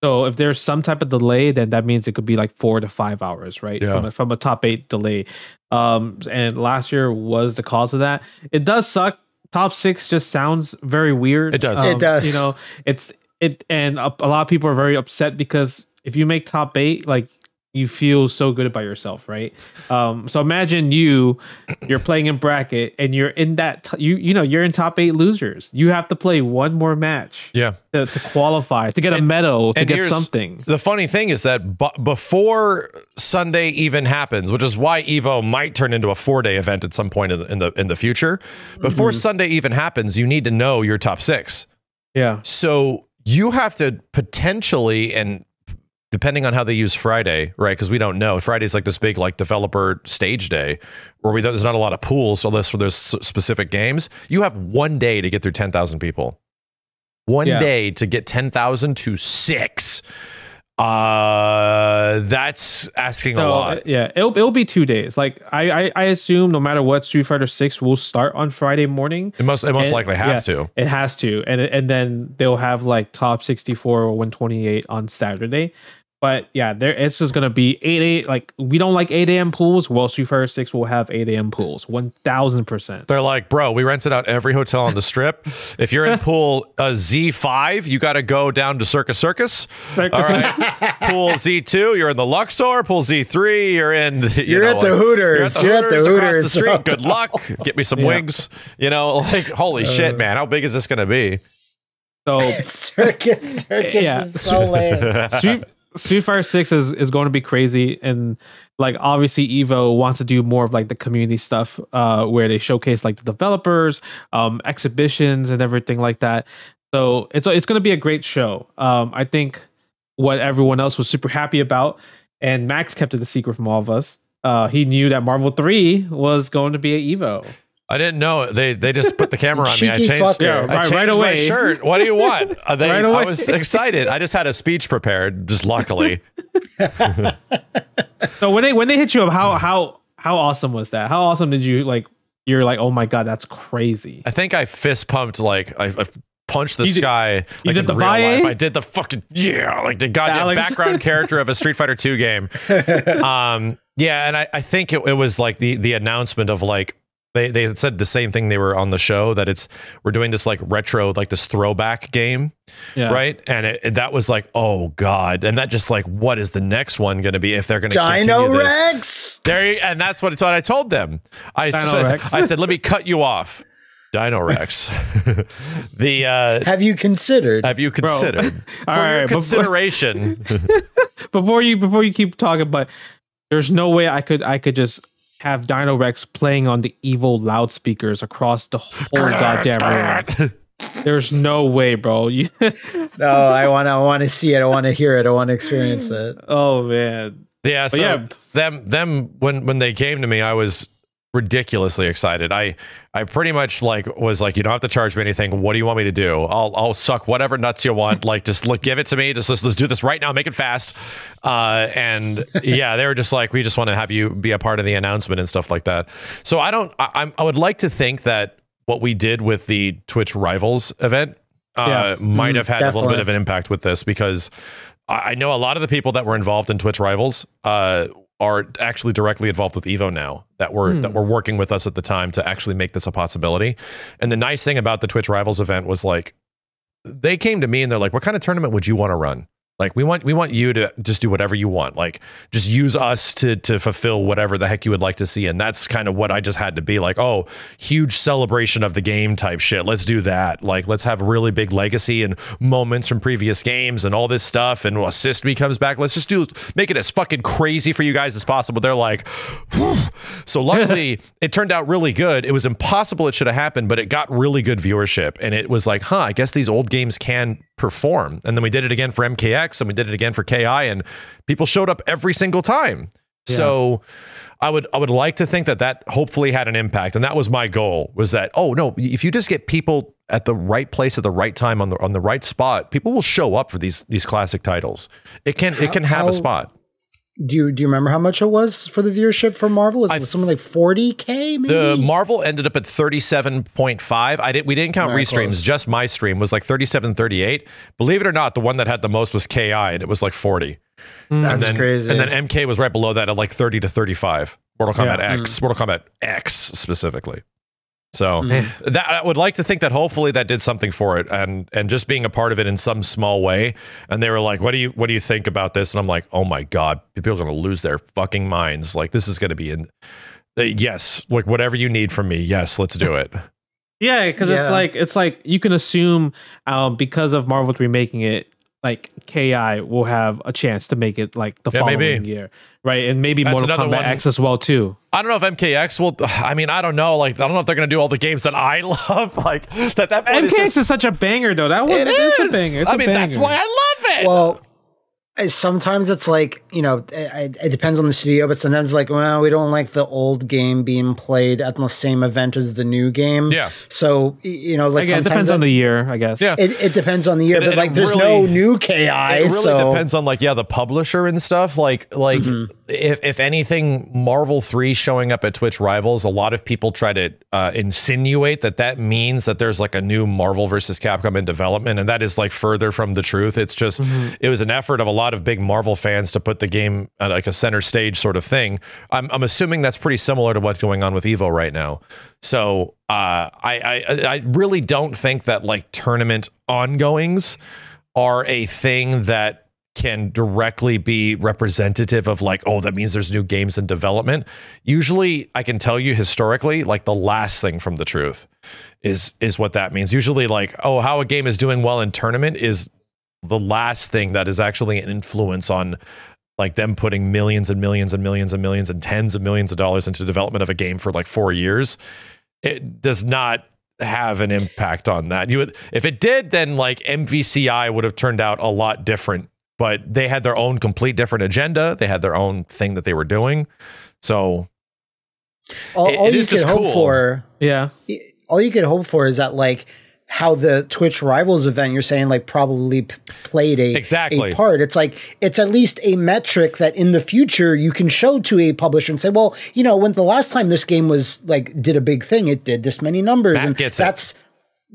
So if there's some type of delay, then that means it could be like 4 to 5 hours, right? Yeah. From a top 8 delay. And last year was the cause of that. It does suck. Top 6 just sounds very weird. It does. It does. You know, and a lot of people are very upset because if you make top 8, like, you feel so good about yourself, right? So imagine you're playing in bracket and you're in that you're in top 8 losers. You have to play one more match, to qualify, to get a medal, to get something. The funny thing is that before Sunday even happens, which is why Evo might turn into a 4-day event at some point in the future. Before Sunday even happens, you need to know your top 6. Yeah. So you have to potentially, and depending on how they use Friday, right? Because we don't know. Friday's like this big like developer stage day where there's not a lot of pools unless for those specific games. You have 1 day to get through 10,000 people. One day to get 10,000 to 6. That's asking a lot. Yeah, it'll be 2 days. Like I assume no matter what, Street Fighter 6 will start on Friday morning. It most likely has to. It has to, and then they'll have like top 64 or 128 on Saturday. But yeah, it's just gonna be 8 like we don't like 8 a.m. pools. Well, Street Fighter 6 will have 8 a.m. pools, 1000%. They're like, bro, we rented out every hotel on the strip. If you're in pool Z5, you got to go down to Circus. All right. Pool Z2, you're in the Luxor. Pool Z3, you're in. You're at the Hooters. You're at the Hooters across the street. Good luck. Get me some wings. You know, like holy shit, man, how big is this gonna be? So Circus is so lame. Street Fighter 6 is going to be crazy, and like obviously Evo wants to do more of like the community stuff where they showcase like the developers, exhibitions and everything like that. So it's going to be a great show. I think what everyone else was super happy about, and Max kept it a secret from all of us. He knew that Marvel 3 was going to be at Evo. I didn't know. They just put the camera on me. I changed, right away. My shirt. What do you want? Right away. I was excited. I just had a speech prepared, just luckily. So when they hit you up, how awesome was that? How awesome did you like? You're like, oh my god, that's crazy. I think I fist pumped like I punched the sky. You like did the real Valle? life. I did the fucking like the goddamn background character of a Street Fighter 2 game. Yeah, and I think it was like the announcement of like. They had said the same thing. They were on the show that we're doing this like retro, like this throwback game, right? And that was like, oh god, and that just like, what is the next one going to be if they're going to continue this? And that's what I told them. I said, let me cut you off, Dino Rex. Have you considered? Have you considered? All right, consideration. before you keep talking, but there's no way I could just have Dino Rex playing on the evil loudspeakers across the whole goddamn room. There's no way, bro. No, I want to see it. I want to hear it. I want to experience it. Oh man. Yeah. So them when they came to me, I was ridiculously excited. I pretty much like was like, you don't have to charge me anything. What do you want me to do? I'll suck whatever nuts you want. Like, just give it to me. Let's do this right now. Make it fast. And yeah, they were just like, we just want to have you be a part of the announcement and stuff like that. So I would like to think that what we did with the Twitch Rivals event might have had a little bit of an impact with this, because I know a lot of the people that were involved in Twitch Rivals are actually directly involved with Evo now, that were working with us at the time to actually make this a possibility. And the nice thing about the Twitch Rivals event was like, they came to me and they're like, what kind of tournament would you want to run? Like, we want you to just do whatever you want. Like, just use us to fulfill whatever the heck you would like to see. And that's kind of what I just had to be like, oh, huge celebration of the game type shit. Let's do that. Like, let's have a really big legacy and moments from previous games and all this stuff. And Assist Me comes back. Let's just make it as fucking crazy for you guys as possible. They're like, whew. So luckily it turned out really good. It was impossible it should have happened, but it got really good viewership. And it was like, I guess these old games can perform. And then we did it again for MKX and we did it again for KI, and people showed up every single time. Yeah. So I would like to think that hopefully had an impact. And that was my goal, was that, oh no, if you just get people at the right place at the right time on the right spot, people will show up for these classic titles. It can have a spot. Do you remember how much it was for the viewership for Marvel? Was it something like 40K maybe? The Marvel ended up at 37.5. We didn't count restreams, close. Just my stream was like 37.38. Believe it or not, the one that had the most was KI, and it was like 40. That's crazy. And then MK was right below that at like 30 to 35. Mortal Kombat X, Mortal Kombat X specifically. So that I would like to think that hopefully that did something for it, and just being a part of it in some small way. And they were like, what do you think about this? And I'm like, oh my God, people are going to lose their fucking minds. Like, this is going to be yes, like whatever you need from me. Yes, let's do it. Yeah, because it's like you can assume because of Marvel remaking it, like KI will have a chance to make it like the following year, right? And maybe That's Mortal Kombat X as well too. I don't know if MKX will. I mean, I don't know. Like, I don't know if they're going to do all the games that I love. Like that. MKX is such a banger, though. That one, it's a banger. It's I mean, that's why I love it. Well, sometimes it's like, it depends on the studio, but sometimes it's like, well, we don't like the old game being played at the same event as the new game. Yeah. So, like, again, it depends on the year, I guess. Yeah. It depends on the year, but like, there's no new KI. It really depends on the publisher and stuff. Like if anything, Marvel 3 showing up at Twitch Rivals, a lot of people try to insinuate that means that there's like a new Marvel versus Capcom in development, and that is like further from the truth. It's just it was an effort of a lot of big Marvel fans to put the game at like a center stage sort of thing. I'm assuming that's pretty similar to what's going on with Evo right now. So I really don't think that like tournament ongoings are a thing that can directly be representative of like, oh, that means there's new games in development. Usually I can tell you historically, like the last thing from the truth is what that means. Usually like, oh, how a game is doing well in tournament is the last thing that is actually an influence on like them putting millions and millions and millions and millions and tens of millions of dollars into development of a game for like 4 years. It does not have an impact on that. If it did, then like MVCI would have turned out a lot different, but they had their own complete different agenda. They had their own thing that they were doing. So all you could hope for, all you could hope for is that like how the Twitch Rivals event you're saying like probably played a part. It's like, it's at least a metric that in the future you can show to a publisher and say, well, when the last time this game was like, did a big thing, it did this many numbers. Matt and gets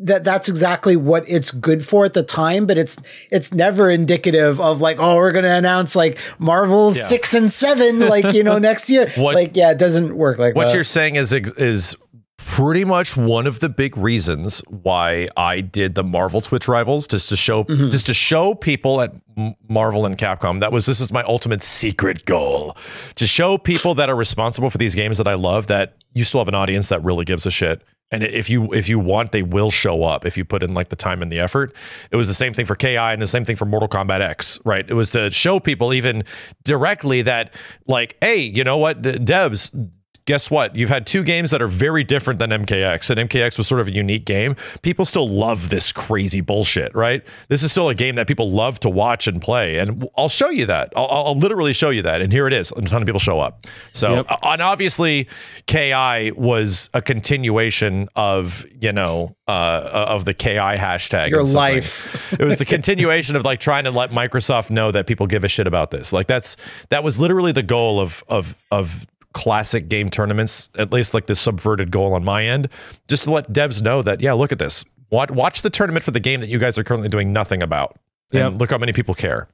that's exactly what it's good for at the time, but it's never indicative of like, oh, we're going to announce like Marvel 6 and 7, like, next year. It doesn't work like that. What you're saying is pretty much one of the big reasons why I did the Marvel Twitch Rivals, just to show people at Marvel and Capcom. This is my ultimate secret goal, to show people that are responsible for these games that I love that you still have an audience that really gives a shit. And if you want, they will show up if you put in like the time and the effort. It was the same thing for KI and the same thing for Mortal Kombat X, right? It was to show people even directly that like, hey, you know what, devs, guess what? You've had two games that are very different than MKX, and MKX was sort of a unique game. People still love this crazy bullshit, right? This is still a game that people love to watch and play, and I'll show you that. I'll literally show you that, and here it is. A ton of people show up. So, and obviously, KI was a continuation of, of the KI hashtag. Your life. It was the continuation of like trying to let Microsoft know that people give a shit about this. Like that was literally the goal of classic game tournaments, at least like this subverted goal on my end, just to let devs know that, yeah, look at this. Watch the tournament for the game that you guys are currently doing nothing about. And look how many people care.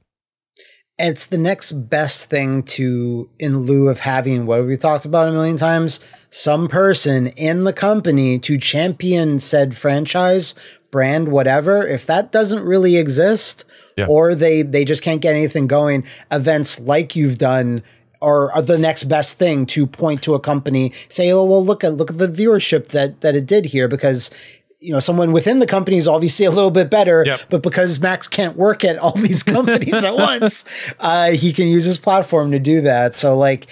It's the next best thing to, in lieu of having what we talked about a million times, some person in the company to champion said franchise, brand, whatever. If that doesn't really exist, or they just can't get anything going, events like you've done are the next best thing to point to a company, say, oh, well, look at the viewership that it did here, because someone within the company is obviously a little bit better, but because Max can't work at all these companies at once, he can use his platform to do that. So like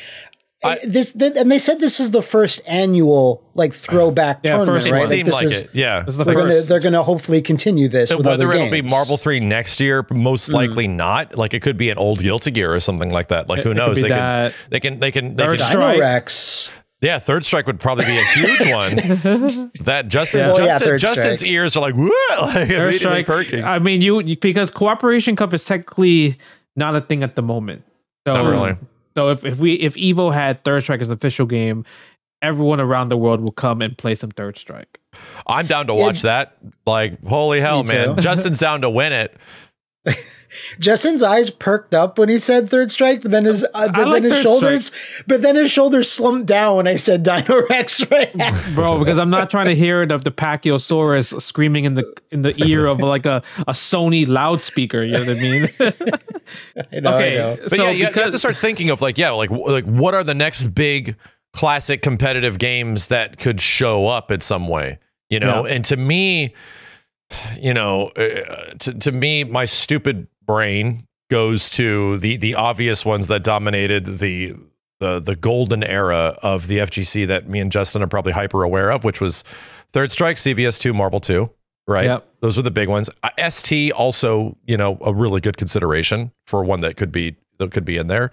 and they said this is the first annual like throwback tournament, right? It seemed like it. Yeah, they're gonna hopefully continue this. So with whether other it'll games. be Marvel 3 next year, most likely not. Like it could be an old Guilty Gear or something like that. Like who knows? They can Dino Rex. Yeah, Third Strike would probably be a huge one. That Justin's ears are like, what? Like, Third Strike. Perking. I mean, because Cooperation Cup is technically not a thing at the moment. So, not really. So if Evo had Third Strike as an official game, everyone around the world will come and play some Third Strike. I'm down to watch that. Like, holy hell, man. Justin's down to win it. Justin's eyes perked up when he said Third Strike, but then his shoulders slumped down when I said Dino Rex. Right, bro, because I'm not trying to hear the Pachyosaurus screaming in the ear of like a Sony loudspeaker. You know what I mean? I know. But so yeah, you have to start thinking of like what are the next big classic competitive games that could show up in some way, you know? Yeah. And to me, you know, to me, my stupid brain goes to the obvious ones that dominated the golden era of the FGC that me and Justin are probably hyper aware of, which was Third Strike, CVS2, Marvel 2, right? Yep. Those were the big ones. ST also, you know, a really good consideration for one that could be in there.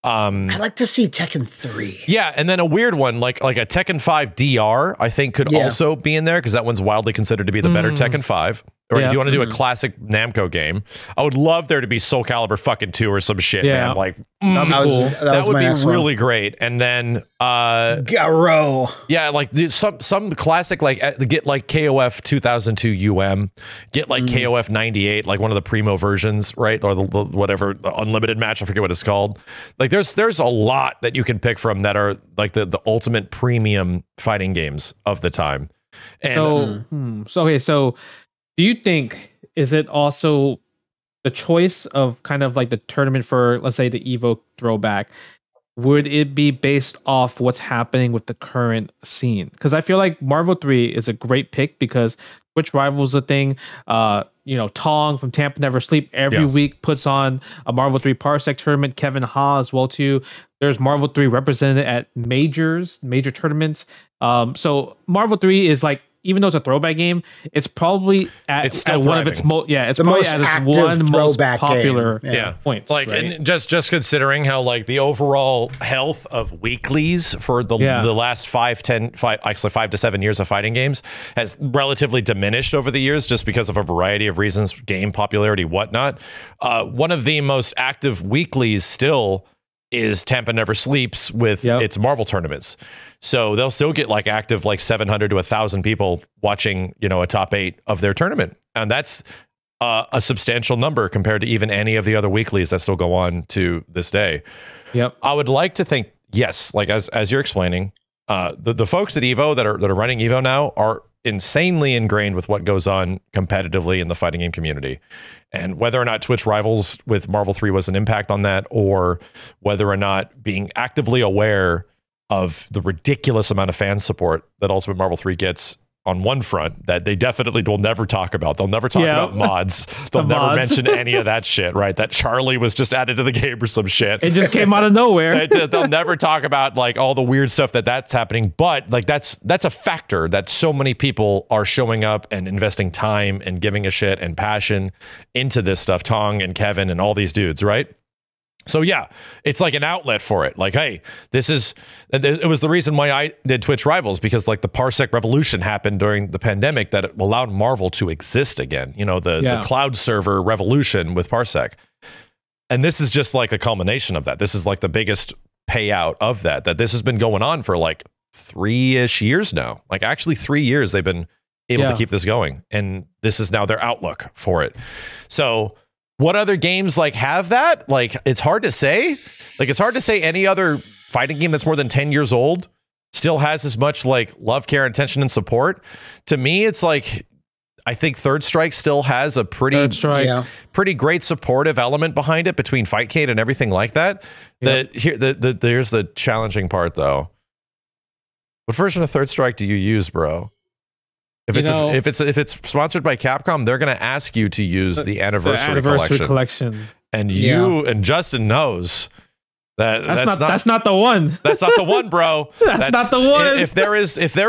I'd like to see Tekken 3. Yeah, and then a weird one like a Tekken 5 DR, I think could also be in there because that one's widely considered to be the better Tekken 5. Or if you want to do a classic Namco game, I would love there to be Soul Calibur fucking 2 or some shit, man. Like, that'd be cool. That would be really great. And then Garo. Yeah, like some classic, like get like KOF 2002 UM, get like KOF 98, like one of the primo versions, right? Or the whatever the unlimited match, I forget what it's called. Like there's a lot that you can pick from that are like the ultimate premium fighting games of the time. And so do you think, is it also the choice of kind of like the tournament for, let's say, the Evo throwback? Would it be based off what's happening with the current scene? Because I feel like Marvel 3 is a great pick because Twitch Rivals a thing. You know, Tong from Tampa Never Sleep every week puts on a Marvel 3 Parsec tournament. Kevin Ha as well too. There's Marvel 3 represented at major tournaments. So Marvel 3 is like, even though it's a throwback game, it's probably at one of its most it's probably at its one most popular points. Like, right? And just considering how like the overall health of weeklies for the last 5 to 7 years of fighting games has relatively diminished over the years, just because of a variety of reasons, game popularity, whatnot. One of the most active weeklies still is Tampa Never Sleeps with its Marvel tournaments. So they'll still get like active, like 700 to 1,000 people watching, you know, a top 8 of their tournament. And that's a substantial number compared to even any of the other weeklies that still go on to this day. Yep. I would like to think, yes, like as you're explaining, the folks at Evo that are running Evo now are insanely ingrained with what goes on competitively in the fighting game community. And whether or not Twitch Rivals with Marvel 3 was an impact on that, or whether or not being actively aware of the ridiculous amount of fan support that Ultimate Marvel 3 gets on one front that they definitely will never talk about. They'll never talk about mods. They'll never mention any of that shit, right? That Charlie was just added to the game or some shit. It just came out of nowhere. They'll never talk about like all the weird stuff that's happening. But like that's a factor that so many people are showing up and investing time and giving a shit and passion into this stuff. Tong and Kevin and all these dudes, right? So yeah, it's like an outlet for it. Like, hey, it was the reason why I did Twitch Rivals, because like the Parsec revolution happened during the pandemic that allowed Marvel to exist again. You know, the cloud server revolution with Parsec. And this is just like a culmination of that. This is like the biggest payout of that this has been going on for like 3-ish years now. Like actually 3 years they've been able to keep this going. And this is now their outlook for it. So what other games like have that? Like, it's hard to say. Like, it's hard to say any other fighting game that's more than 10 years old still has as much like love, care, attention, and support. To me, it's like, I think Third Strike still has a pretty great supportive element behind it between Fightcade and everything like that. Yep. Here's the challenging part though. What version of Third Strike do you use, bro? If it's sponsored by Capcom, they're going to ask you to use the anniversary collection. And you and Justin knows that that's not the one. That's not the one, bro. That's not the one. If there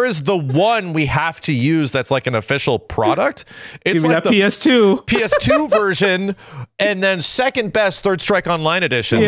is the one we have to use that's like an official product, it's like the PS2 version, and then second best Third Strike Online edition,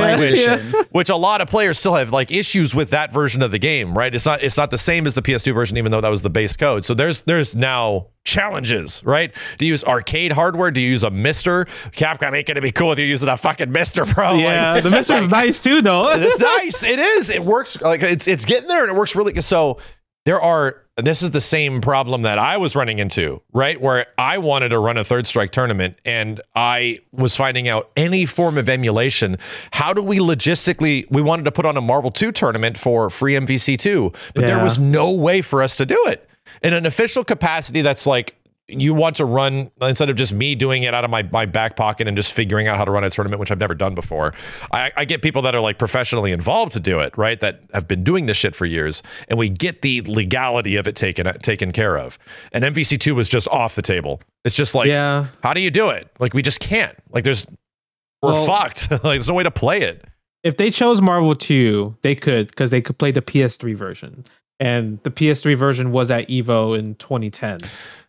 which a lot of players still have like issues with that version of the game, right? It's not the same as the PS2 version, even though that was the base code. So there's now challenges, right? Do you use arcade hardware? Do you use a Mister? Capcom ain't gonna be cool if you're using a fucking Mister, bro. Yeah, the Mister is nice too, though. It's nice. It is. It works. Like it's getting there, and it works really good. So this is the same problem that I was running into, right? Where I wanted to run a Third Strike tournament and I was finding out any form of emulation. How do we logistically, we wanted to put on a Marvel 2 tournament for free MVC2, but there was no way for us to do it in an official capacity. That's like, you want to run, instead of just me doing it out of my back pocket and just figuring out how to run a tournament, which I've never done before. I get people that are like professionally involved to do it, right? That have been doing this shit for years, and we get the legality of it taken care of. And MVC2 was just off the table. It's just like, how do you do it? Like, we just can't. Like, we're fucked. Like, there's no way to play it. If they chose Marvel 2, they could, because they could play the PS3 version. And the PS3 version was at EVO in 2010.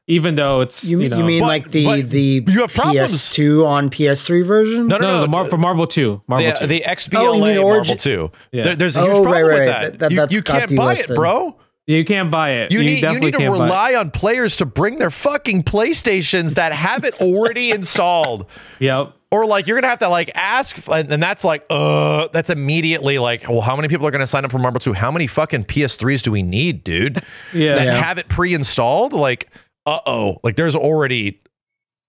Even though it's you mean like the you have problems. PS2 on PS3 version? No, for Marvel 2. The XBLA Marvel 2. Yeah. There's a huge problem with that. You can't buy it, bro. You can't buy it. You need to rely on players to bring their fucking PlayStations that have it already installed. Yep. Or like, you're gonna have to like ask, and that's like, that's immediately like, well, how many people are gonna sign up for Marvel 2? How many fucking PS3s do we need, dude? That have it pre-installed? Like, like there's already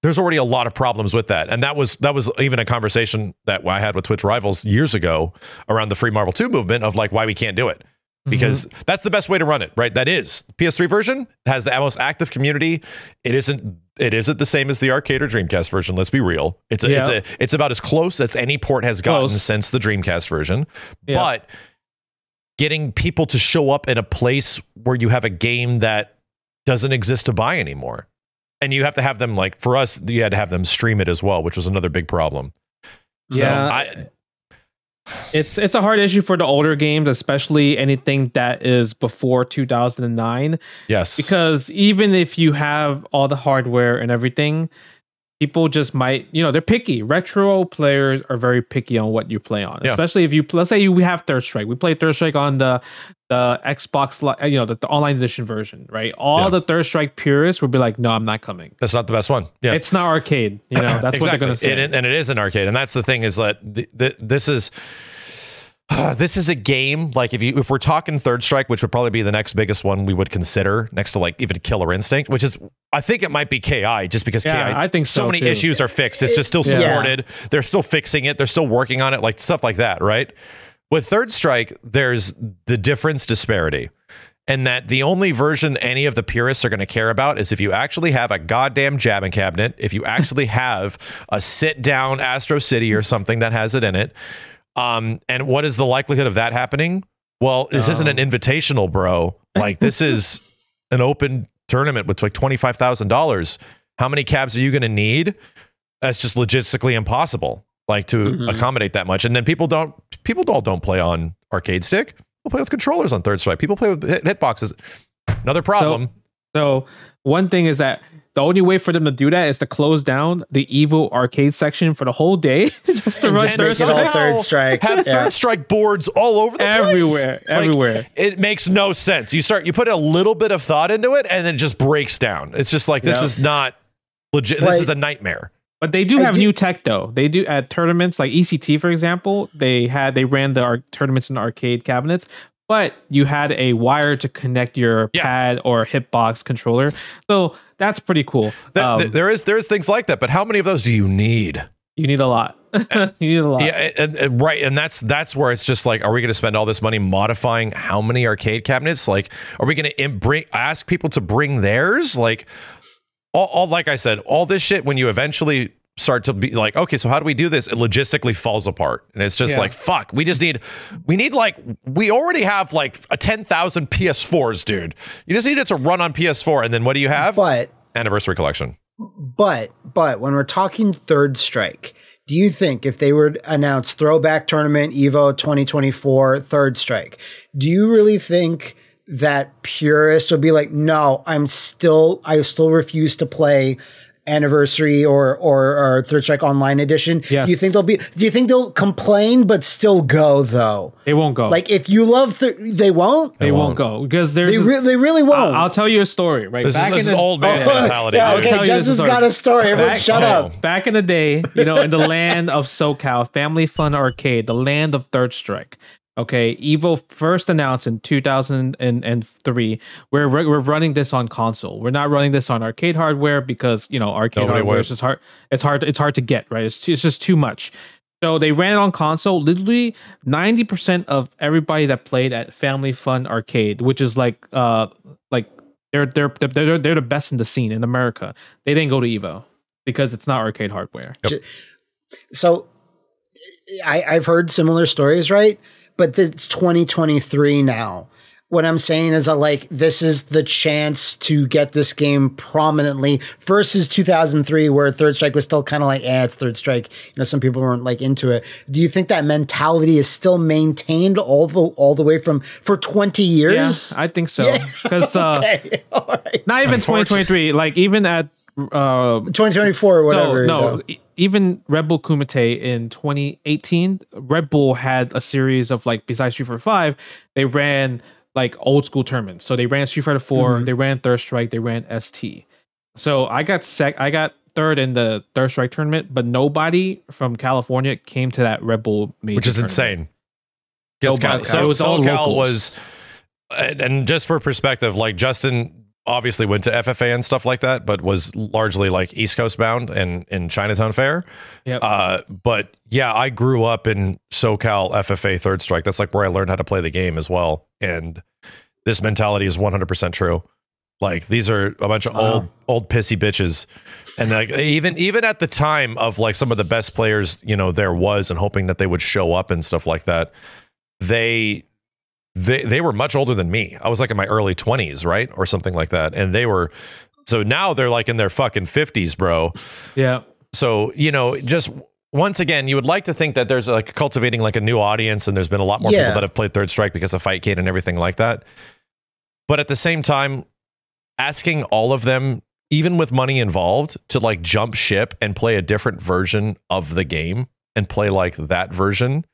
a lot of problems with that. And that was even a conversation that I had with Twitch Rivals years ago around the free Marvel 2 movement of like, why we can't do it. Because that's the best way to run it, right? That is PS3 version has the most active community. It isn't the same as the arcade or Dreamcast version. Let's be real. It's about as close as any port has gotten since the Dreamcast version. Yeah. But getting people to show up in a place where you have a game that doesn't exist to buy anymore. And you have to have them, like, for us, you had to have them stream it as well, which was another big problem. Yeah. It's a hard issue for the older games, especially anything that is before 2009. Yes. Because even if you have all the hardware and everything, people just might, they're picky. Retro players are very picky on what you play on, especially if let's say we have Third Strike. We play Third Strike on the Xbox, the online edition version, right? All the Third Strike purists would be like, no, I'm not coming. That's not the best one. Yeah, it's not arcade. That's exactly what they're going to say. And it is an arcade. And that's the thing is that this is a game, like if we're talking Third Strike, which would probably be the next biggest one we would consider next to like even Killer Instinct, which is, I think it might be KI, just because KI, I think so many issues are fixed. It's just still supported. Yeah. They're still fixing it. They're still working on it, like stuff like that, right? With Third Strike, there's the difference disparity. And that the only version any of the purists are going to care about is if you actually have a goddamn jamming cabinet, if you actually have a sit-down Astro City or something that has it in it. And what is the likelihood of that happening? Well, this isn't an invitational, bro. Like, this is an open tournament with like $25,000. How many cabs are you going to need? That's just logistically impossible, like, to accommodate that much. And then people don't play on arcade stick. People play with controllers on Third Strike. People play with hitboxes. Another problem. So one thing is that the only way for them to do that is to close down the EVO arcade section for the whole day, just to run Third Strike. Have Third Strike boards all over the place. Everywhere. It makes no sense. You put a little bit of thought into it, and then it just breaks down. It's just like, this is not legit. This is a nightmare. But they do have new tech, though. They do at tournaments like ECT, for example. They ran the tournaments in arcade cabinets, but you had a wire to connect your pad or hitbox controller. So that's pretty cool. There is things like that, but how many of those do you need? You need a lot. You need a lot. Yeah, and right, and that's where it's just like, are we going to spend all this money modifying how many arcade cabinets? Like, are we going to ask people to bring theirs? Like, all like I said, all this shit, when you eventually start to be like, okay, so how do we do this? It logistically falls apart. And it's just like, fuck, we already have like a 10,000 PS4s, dude. You just need it to run on PS4. And then what do you have? Anniversary Collection. But when we're talking Third Strike, do you think if they were to announce Throwback Tournament, EVO 2024, Third Strike, do you really think that purists will be like, no, I still refuse to play Anniversary or Third Strike Online Edition? Yes. Do you think they'll complain but still go, though? They won't go. Like, if you love they won't? They won't go, because they really won't. I'll tell you a story, right? This is old man mentality. Yeah, okay, Justin's got a story. Everyone shut up. Back in the day, in the land of SoCal, Family Fun Arcade, the land of Third Strike, Okay, Evo first announced in 2003. We're running this on console. We're not running this on arcade hardware because arcade hardware is just hard. It's hard to get, right. It's just too much. So they ran it on console. Literally 90% of everybody that played at Family Fun Arcade, which is like they're the best in the scene in America. They didn't go to Evo because it's not arcade hardware. Yep. So I've heard similar stories, right? But it's 2023 now. What I'm saying is that this is the chance to get this game prominently versus 2003, where Third Strike was still kind of it's Third Strike. Some people weren't into it. Do you think that mentality is still maintained all the way for 20 years? Yeah, I think so. Because okay. All right. Not even 2023. Even at 2024 or whatever. So, even Red Bull Kumite in 2018, Red Bull had a series of besides Street Fighter 5, they ran old school tournaments. So they ran Street Fighter 4, they ran Third Strike, they ran ST. So I got third in the Third Strike tournament, but nobody from California came to that Red Bull major, which is tournament. Insane. So it was all SoCal locals. and just for perspective, Justin obviously went to FFA and stuff like that, but was largely East Coast bound and in Chinatown Fair. Yep. But yeah, I grew up in SoCal FFA Third Strike. That's where I learned how to play the game as well. And this mentality is 100% true. These are a bunch of old pissy bitches. And even at the time of some of the best players, there was, and hoping that they would show up and stuff like that, they were much older than me. I was in my early 20s, right? Or something like that. And so now they're in their fucking 50s, bro. Yeah. So, just once again, you would like to think that there's cultivating a new audience, and there's been a lot more people that have played Third Strike because of Fightcade and everything like that. But at the same time, asking all of them, even with money involved, to jump ship and play a different version of the game and play that version.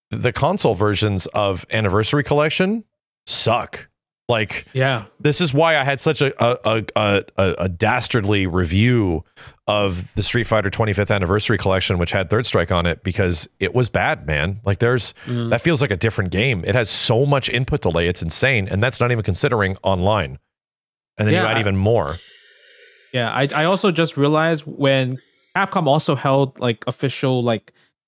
The console versions of Anniversary Collection suck. This is why I had such a dastardly review of the Street Fighter 25th Anniversary Collection, which had Third Strike on it, because it was bad, man. That feels like a different game. It has so much input delay. It's insane. And that's not even considering online. And then you add even more. Yeah. I also just realized when Capcom also held official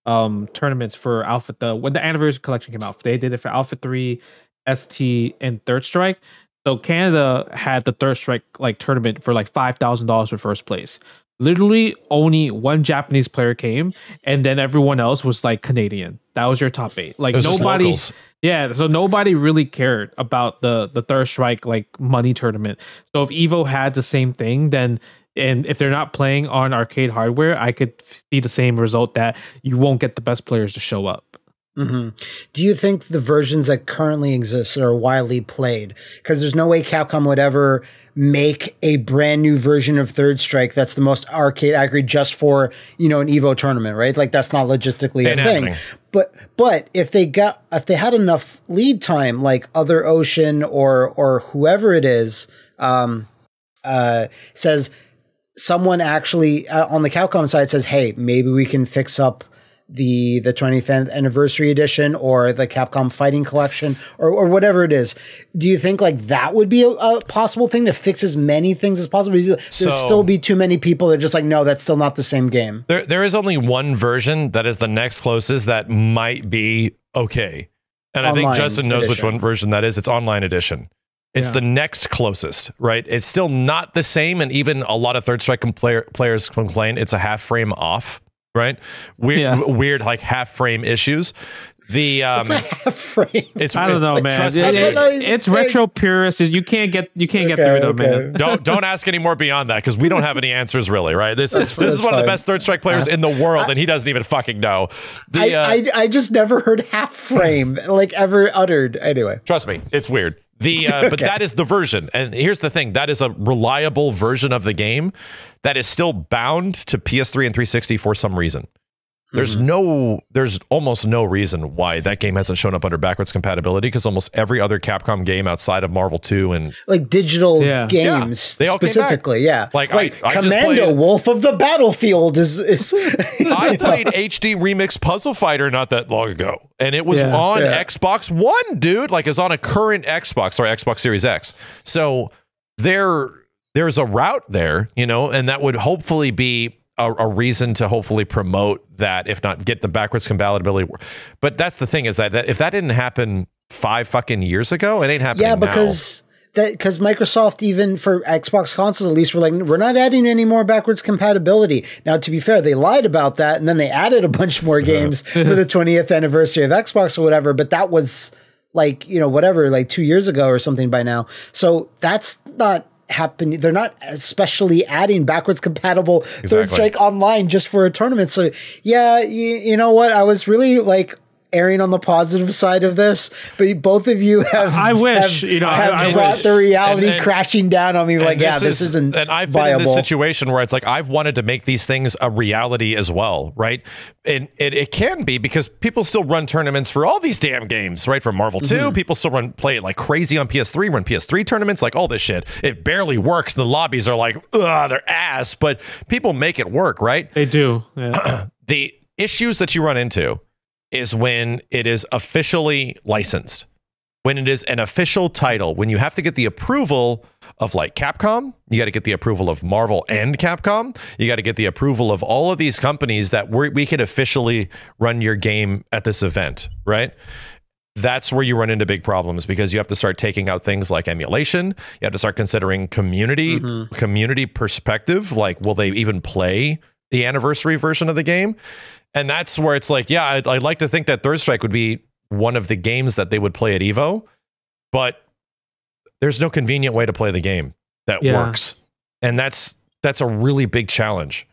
tournaments for when the Anniversary Collection came out, they did it for Alpha 3, ST, and Third Strike. So Canada had the Third Strike tournament for $5,000 for first place. Literally only one Japanese player came, and then everyone else was Canadian. That was your top 8. Nobody, so nobody really cared about the Third Strike money tournament. So if Evo had the same thing, then, and if they're not playing on arcade hardware, I could see the same result, that you won't get the best players to show up. Mm-hmm. Do you think the versions that currently exist are widely played? Because there's no way Capcom would ever make a brand new version of Third Strike that's the most arcade accurate just for, an Evo tournament, right? That's not logistically a thing. But if they had enough lead time, Other Ocean or whoever it is, says, someone actually on the Capcom side says, hey, maybe we can fix up the 25th anniversary edition or the Capcom Fighting Collection or whatever it is. Do you think that would be a possible thing to fix as many things as possible? There'd still be too many people that are just no, that's still not the same game. There is only one version that is the next closest that might be okay. And online I think Justin knows which one version that is. It's online edition. It's the next closest, right? It's still not the same. And even a lot of Third Strike players complain it's a half frame off. Right, weird half frame issues. It's a half frame. I don't know, man. It's retro purist. You can't get through it, man. Don't ask any more beyond that, because we don't have any answers really. Right? This is one of the best Third Strike players in the world, and he doesn't even fucking know. I just never heard half frame ever uttered. Anyway, trust me, it's weird. But that is the version. And here's the thing. That is a reliable version of the game that is still bound to PS3 and 360 for some reason. There's almost no reason why that game hasn't shown up under backwards compatibility, because almost every other Capcom game outside of Marvel 2 and like digital games they all specifically, Like I Commando Wolf of the Battlefield is I played HD Remix Puzzle Fighter not that long ago, and it was on Xbox One, dude. Like, it's on a current Xbox Series X. So there's a route there, you know, and that would hopefully be a reason to hopefully promote that, if not get the backwards compatibility. But that's the thing, is that if that didn't happen 5 fucking years ago, it ain't happening now. because Microsoft, even for Xbox consoles, at least, were like, we're not adding any more backwards compatibility. Now, to be fair, they lied about that, and then they added a bunch more games for the 20th anniversary of Xbox or whatever, but that was like, you know, whatever, like 2 years ago or something by now. So that's not happening. They're not especially adding backwards compatible Third Strike Online just for a tournament. So yeah, you know what? I was really like erring on the positive side of this, but both of you have brought the reality crashing down on me. Like, this isn't and I've viable. been in this situation where it's like, I've wanted to make these things a reality as well, right? And it can be, because people still run tournaments for all these damn games, right? For Marvel 2, people still play it like crazy on PS3, run PS3 tournaments, like all this shit. It barely works. The lobbies are like, ugh, they're ass, but people make it work, right? They do. Yeah. The issues that you run into is when it is officially licensed, when it is an official title, when you have to get the approval of like Capcom, you got to get the approval of Marvel and Capcom, you got to get the approval of all of these companies that we can officially run your game at this event, right? That's where you run into big problems, because you have to start taking out things like emulation. You have to start considering community perspective. Like, will they even play the anniversary version of the game? And that's where it's like, yeah, I'd like to think that Third Strike would be one of the games that they would play at EVO, but there's no convenient way to play the game that works. And that's a really big challenge.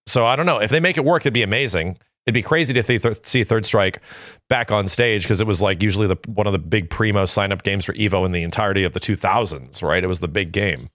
So I don't know. If they make it work, it'd be amazing. It'd be crazy to see Third Strike back on stage, because it was like usually one of the big primo sign-up games for EVO in the entirety of the 2000s, right? It was the big game.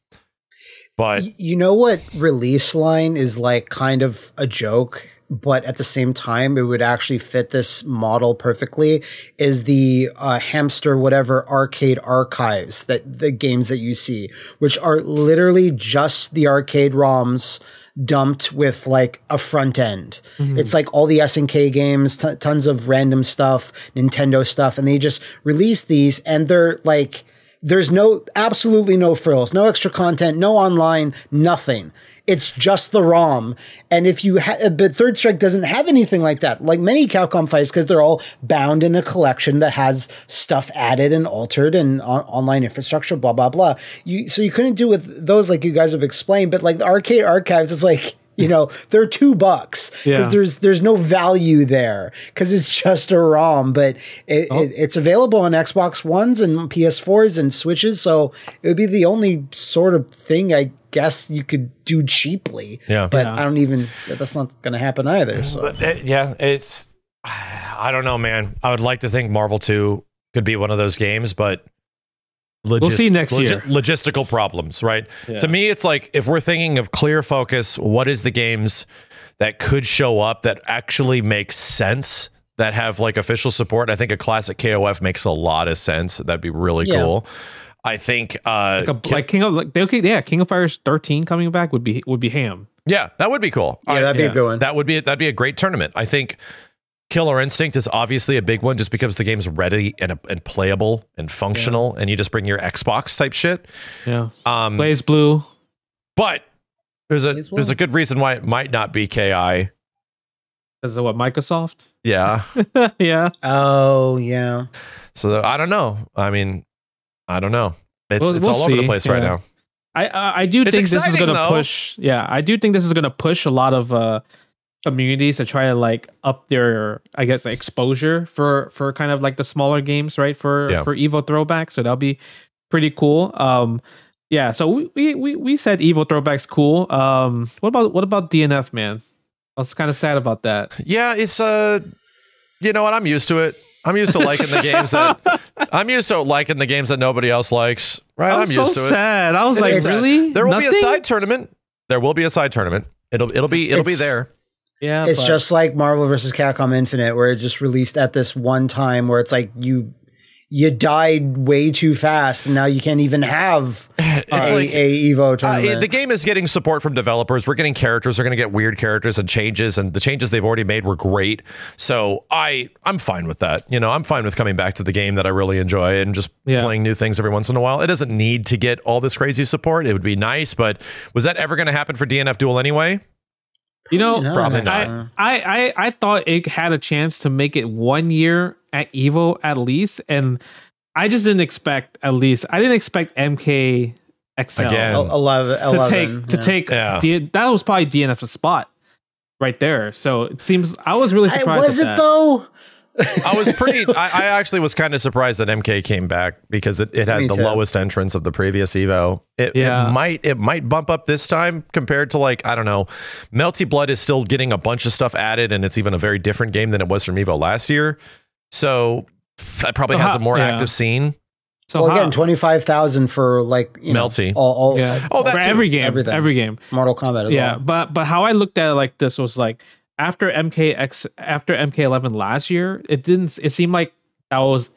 But you know what release line is like kind of a joke, but at the same time, it would actually fit this model perfectly, is the Hamster whatever arcade archives, that the games that you see, which are literally just the arcade ROMs dumped with like a front end. It's like all the SNK games, tons of random stuff, Nintendo stuff, and they just release these, and they're like, there's absolutely no frills, no extra content, no online, nothing. It's just the ROM. And if you but Third Strike doesn't have anything like that. Like many Capcom fights, because they're all bound in a collection that has stuff added and altered and online infrastructure, blah, blah, blah. So you couldn't do with those like you guys have explained, but like the arcade archives, it's like, you know, they're $2 because there's no value there because it's just a ROM, but it's available on Xbox Ones and PS4s and Switches. So it would be the only sort of thing I guess you could do cheaply. But that's not going to happen either. So I don't know, man. I would like to think Marvel 2 could be one of those games, but we'll see next year. Logistical problems, right? To me, it's like, if we're thinking of clear focus, what is the games that could show up that actually make sense, that have like official support? I think a classic KOF makes a lot of sense. That'd be really cool. I think King of Fighters 13 coming back would be ham. Yeah, that would be cool. That'd be a good one. That'd be a great tournament. I think Killer Instinct is obviously a big one, just because the game's ready and playable and functional, and you just bring your Xbox type shit. Yeah. Blaze Blue. But there's a good reason why it might not be KI. Is it what, Microsoft? Yeah. Yeah. Oh yeah. So I don't know. I mean, I don't know. It's all over the place right now. I do think this is going to push. Yeah, I do think this is going to push a lot of communities to try to like up their, I guess, exposure for kind of like the smaller games, right? For Evo throwbacks. So that'll be pretty cool. So we said Evo throwbacks cool. What about DNF, man? I was kind of sad about that. Yeah, it's you know what? I'm used to it. I'm used to liking the games that nobody else likes. Right? I'm used to it. Sad. I was like, really? There will be a side tournament. There will be a side tournament. It'll be there. Yeah, It's just like Marvel vs. Capcom Infinite, where it just released at this one time where it's like you died way too fast, and now you can't even have a Evo tournament. The game is getting support from developers. We're getting characters. We're going to get weird characters and changes, and the changes they've already made were great. So I'm fine with that. You know, I'm fine with coming back to the game that I really enjoy and just playing new things every once in a while. It doesn't need to get all this crazy support. It would be nice, but was that ever going to happen for DNF Duel anyway? You know, probably not. I thought it had a chance to make it 1 year at Evo at least, and I just didn't expect I didn't expect MK XL Again. 11 to take that was probably DNF's spot right there. So it seems I was really surprised. Was it though? I was I actually was kind of surprised that MK came back because it had the lowest entrance of the previous Evo. It might bump up this time compared to, like, I don't know. Melty Blood is still getting a bunch of stuff added, and it's even a very different game than it was from Evo last year. So that probably has a more active scene. So again, 25,000 for, like, Melty. For every game, everything. Every game. Mortal Kombat as well. But how I looked at it like this was like after MK11 last year, it seemed like that was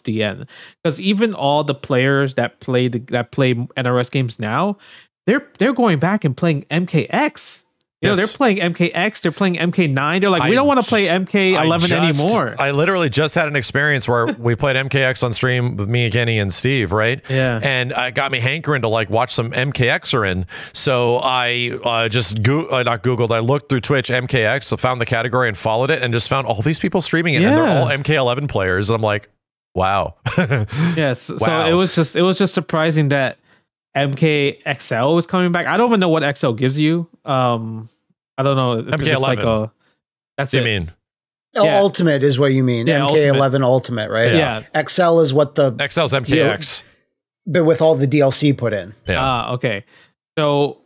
the end, because even all the players that play NRS games now, they're going back and playing MKX. You know, they're playing MKX, they're playing MK9. They're like, we don't want to play MK11 anymore. I literally just had an experience where we played MKX on stream with me, Kenny, and Steve, right? Yeah. And it got me hankering to, like, watch some MKXerin. So I just not Googled, I looked through Twitch MKX, so found the category and followed it, and just found all these people streaming it, and they're all MK11 players. And I'm like, wow. Yes. Wow. So it was just surprising that MKXL was coming back. I don't even know what XL gives you. I don't know. MK11. Like that's you it. mean? Ultimate is what you mean. Yeah, MK11 Ultimate, right? Yeah. XL is what the XL's MKX, but with all the DLC put in. Yeah. Okay. So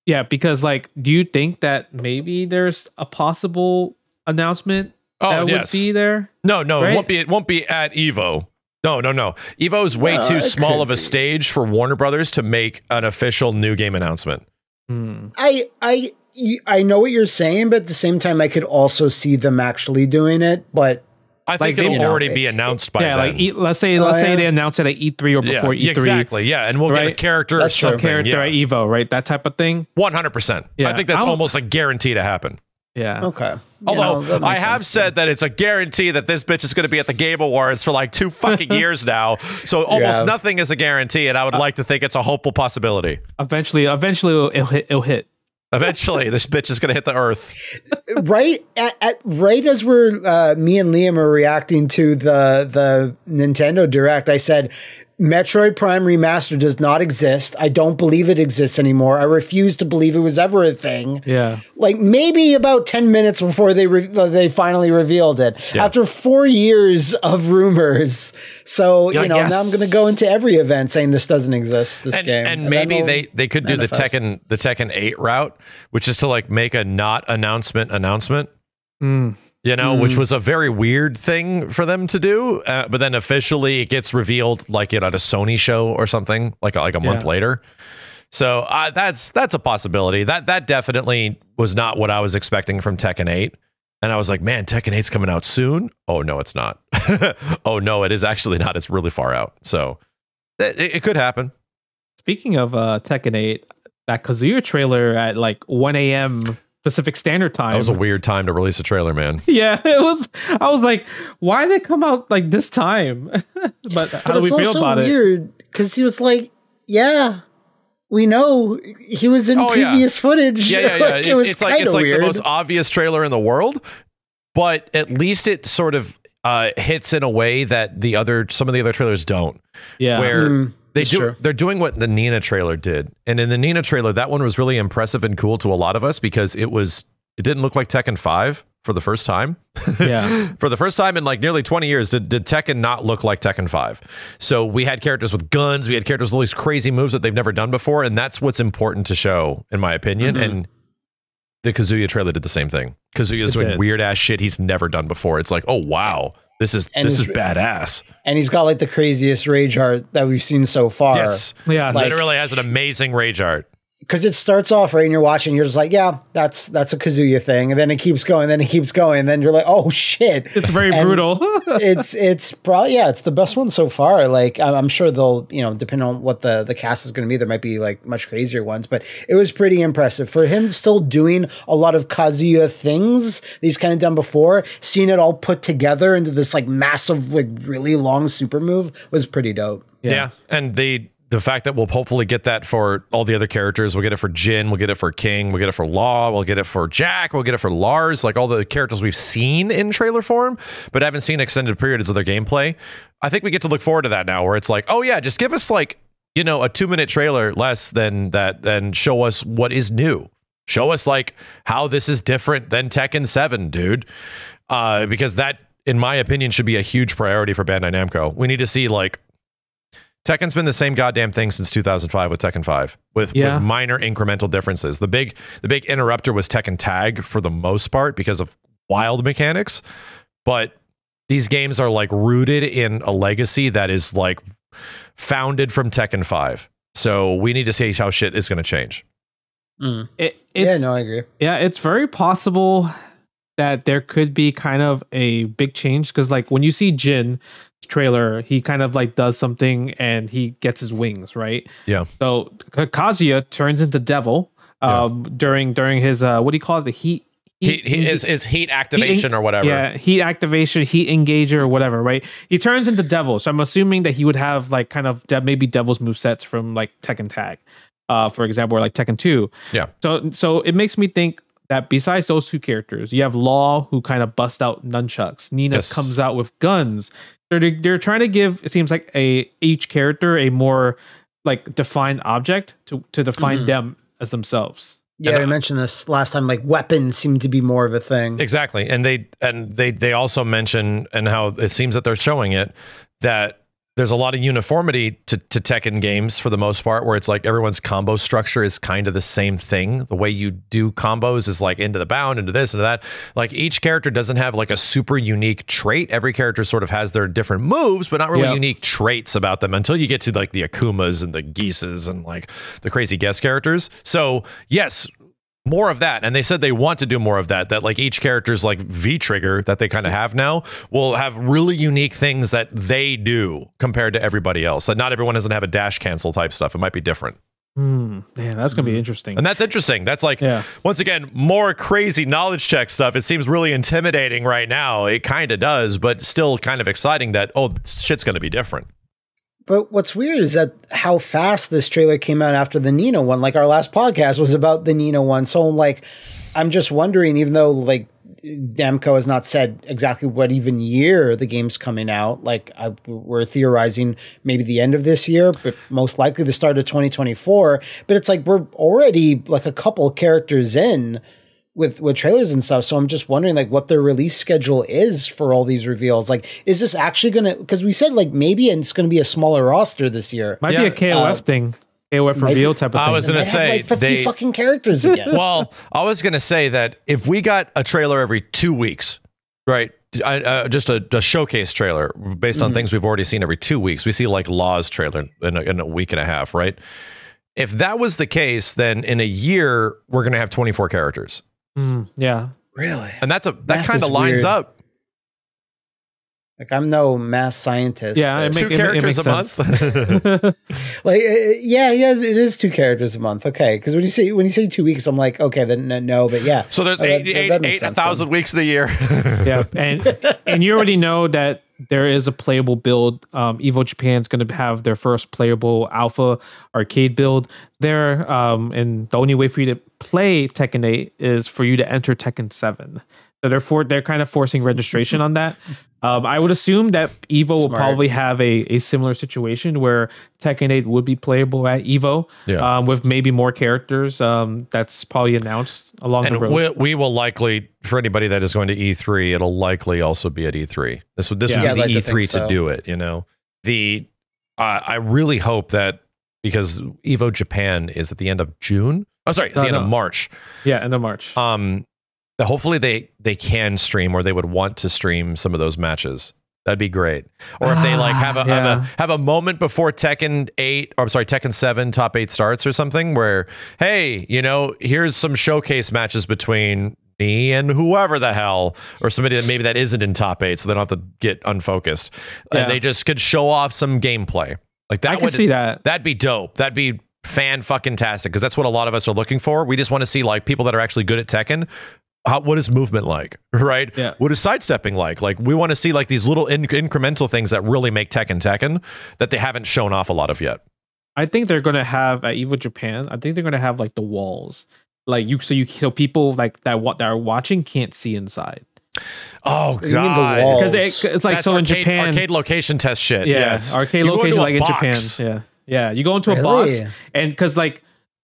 yeah, because, like, do you think that maybe there's a possible announcement that would be there? No, right? it won't be at Evo. No. Evo is way too small of a stage for Warner Brothers to make an official new game announcement. I know what you're saying, but at the same time, I could also see them actually doing it. But I think it'll already be announced by then. Like let's say they announce it at E3 or before E3. Exactly. Yeah, and we'll get a character or something. Character at Evo, right? That type of thing. 100%. I think that's almost a guarantee to happen. Yeah. Okay. Although I have said that it's a guarantee that this bitch is going to be at the Game Awards for like 2 fucking years now. So almost nothing is a guarantee, and I would like to think it's a hopeful possibility. Eventually it'll hit. Eventually, this bitch is going to hit the earth. Right as we're me and Liam are reacting to the Nintendo Direct, I said, Metroid Prime Remaster does not exist. I don't believe it exists anymore. I refuse to believe it was ever a thing. Yeah. Like, maybe about 10 minutes before they finally revealed it. Yeah. After 4 years of rumors. So, now I'm going to go into every event saying this doesn't exist, this game. And maybe they could do the Tekken 8 route, which is to, like, make a not announcement. Which was a very weird thing for them to do. But then officially it gets revealed, like, at a Sony show or something, like a month later. So that's a possibility. That definitely was not what I was expecting from Tekken 8. And I was like, man, Tekken 8's coming out soon. Oh, no, it's not. Oh, no, it is actually not. It's really far out. So it could happen. Speaking of Tekken 8, that Kazuya trailer at like 1 a.m. Pacific Standard Time. That was a weird time to release a trailer, man. Yeah, it was. I was like, why did it come out like this time? But how do we feel about it? It's weird because he was like, yeah, we know he was in previous footage. Yeah. Like, it's like the most obvious trailer in the world, but at least it sort of hits in a way that some of the other trailers don't. Yeah. Where they're doing what the Nina trailer did. And in the Nina trailer, that one was really impressive and cool to a lot of us because it didn't look like Tekken 5 for the first time. Yeah. For the first time in like nearly 20 years, did Tekken not look like Tekken 5? So we had characters with guns, we had characters with all these crazy moves that they've never done before, and that's what's important to show, in my opinion. And the Kazuya trailer did the same thing. Kazuya's doing weird ass shit he's never done before. It's like, oh wow. This is badass. And he's got like the craziest rage art that we've seen so far. Yes. Yeah. Literally has an amazing rage art. because it starts off right and you're watching, you're just like, yeah, that's a Kazuya thing, and then it keeps going, and then you're like, oh shit, it's very brutal. it's probably, yeah, it's the best one so far. Like I'm sure they'll, depending on what the cast is going to be, there might be like much crazier ones, but it was pretty impressive for him still doing a lot of Kazuya things that he's kind of done before. Seeing it all put together into this like massive, like really long super move was pretty dope. Yeah. And the fact that we'll hopefully get that for all the other characters. We'll get it for Jin, we'll get it for King, we'll get it for Law, we'll get it for Jack, we'll get it for Lars, like all the characters we've seen in trailer form, but haven't seen extended periods of their gameplay. I think we get to look forward to that now, where it's like, oh yeah, just give us like, a 2-minute trailer less than that, and show us what is new. Show us like how this is different than Tekken 7, dude. Because that, in my opinion, should be a huge priority for Bandai Namco. We need to see like, Tekken's been the same goddamn thing since 2005 with Tekken 5, with minor incremental differences. The big interrupter was Tekken Tag for the most part because of wild mechanics, but these games are like rooted in a legacy that is like founded from Tekken 5. So we need to see how shit is going to change. I agree. Yeah, it's very possible that there could be kind of a big change, because like when you see Jin trailer, he kind of like does something and he gets his wings, right? Yeah. So Kazuya turns into Devil during his what do you call it? The heat activation or whatever. Yeah, heat activation, heat engager or whatever, right? He turns into Devil. So I'm assuming that he would have like kind of maybe Devil's movesets from like Tekken Tag, for example, or like Tekken 2. Yeah. So it makes me think that besides those two characters, you have Law, who kind of bust out nunchucks. Nina comes out with guns. They're trying to give, it seems like, each character a more like defined object to define them as themselves. Yeah, we mentioned this last time. Like weapons seem to be more of a thing. Exactly, and they also mention, and how it seems that they're showing it, that there's a lot of uniformity to Tekken games for the most part, where it's like everyone's combo structure is kind of the same thing. The way you do combos is like into the bound, into this, into that. Like each character doesn't have like a super unique trait. Every character sort of has their different moves, but not really unique traits about them until you get to like the Akumas and the Geeses and like the crazy guest characters. So yes, more of that. And they said they want to do more of that, that like each character's like V-trigger that they kind of have now will have really unique things that they do compared to everybody else. That not everyone doesn't have a dash cancel type stuff. It might be different. Yeah, that's going to be interesting. And that's interesting. That's like, once again, more crazy knowledge check stuff. It seems really intimidating right now. It kind of does, but still kind of exciting that, oh, shit's going to be different. But what's weird is that how fast this trailer came out after the Nino one. Like our last podcast was about the Nino one. So like, I'm just wondering, even though like Namco has not said exactly what even year the game's coming out, like we're theorizing maybe the end of this year, but most likely the start of 2024. But it's like we're already like a couple characters in with trailers and stuff. So I'm just wondering like what their release schedule is for all these reveals. Like, is this actually going to, because we said like maybe it's going to be a smaller roster this year. Might be a KOF thing. KOF reveal type of thing. I was going to say like 50 fucking characters again. Well, I was going to say that if we got a trailer every 2 weeks, right? Just a showcase trailer based on things we've already seen every 2 weeks. We see like Law's trailer in a week and a half, right? If that was the case, then in a year, we're going to have 24 characters. Yeah, really, and that kind of lines up. Like I'm no math scientist. Yeah, two characters a month. Like it is 2 characters a month. Okay, because when you say 2 weeks, I'm like, okay, then no, but yeah. So there's 8,000 weeks of the year. Yeah, and you already know that there is a playable build. Evo Japan's going to have their first playable alpha arcade build there. And the only way for you to play Tekken 8 is for you to enter Tekken 7. So they're kind of forcing registration on that. I would assume that Evo will probably have a similar situation where Tekken 8 would be playable at Evo, with maybe more characters. That's probably announced along the road. We will likely, for anybody that is going to E3, it'll likely also be at E3. This would be the E3 to do it. You know, I really hope that, because Evo Japan is at the end of June. Oh, sorry, at the end of March. Yeah, end of March. Hopefully they can stream, or they would want to stream some of those matches. That'd be great. Or if they like have a moment before Tekken 8, or I'm sorry, Tekken 7 top 8 starts or something where, hey, you know, here's some showcase matches between me and whoever the hell, or somebody that maybe that isn't in top 8, so they don't have to get unfocused. And they just could show off some gameplay. Like that. I can see that. That'd be dope. That'd be fan-fucking-tastic, because that's what a lot of us are looking for. We just want to see like people that are actually good at Tekken. What is movement like, right? Yeah. What is sidestepping like? Like we want to see like these little incremental things that really make Tekken that they haven't shown off a lot of yet. I think they're gonna have at EVO Japan. I think they're gonna have like the walls, like so people like that are watching can't see inside. Oh You mean the god, walls? Because it's like that's so arcade, in Japan, arcade location test shit. yeah, Yes, arcade You go location into a like in box. Japan. Yeah, you go into a Really? box, and because like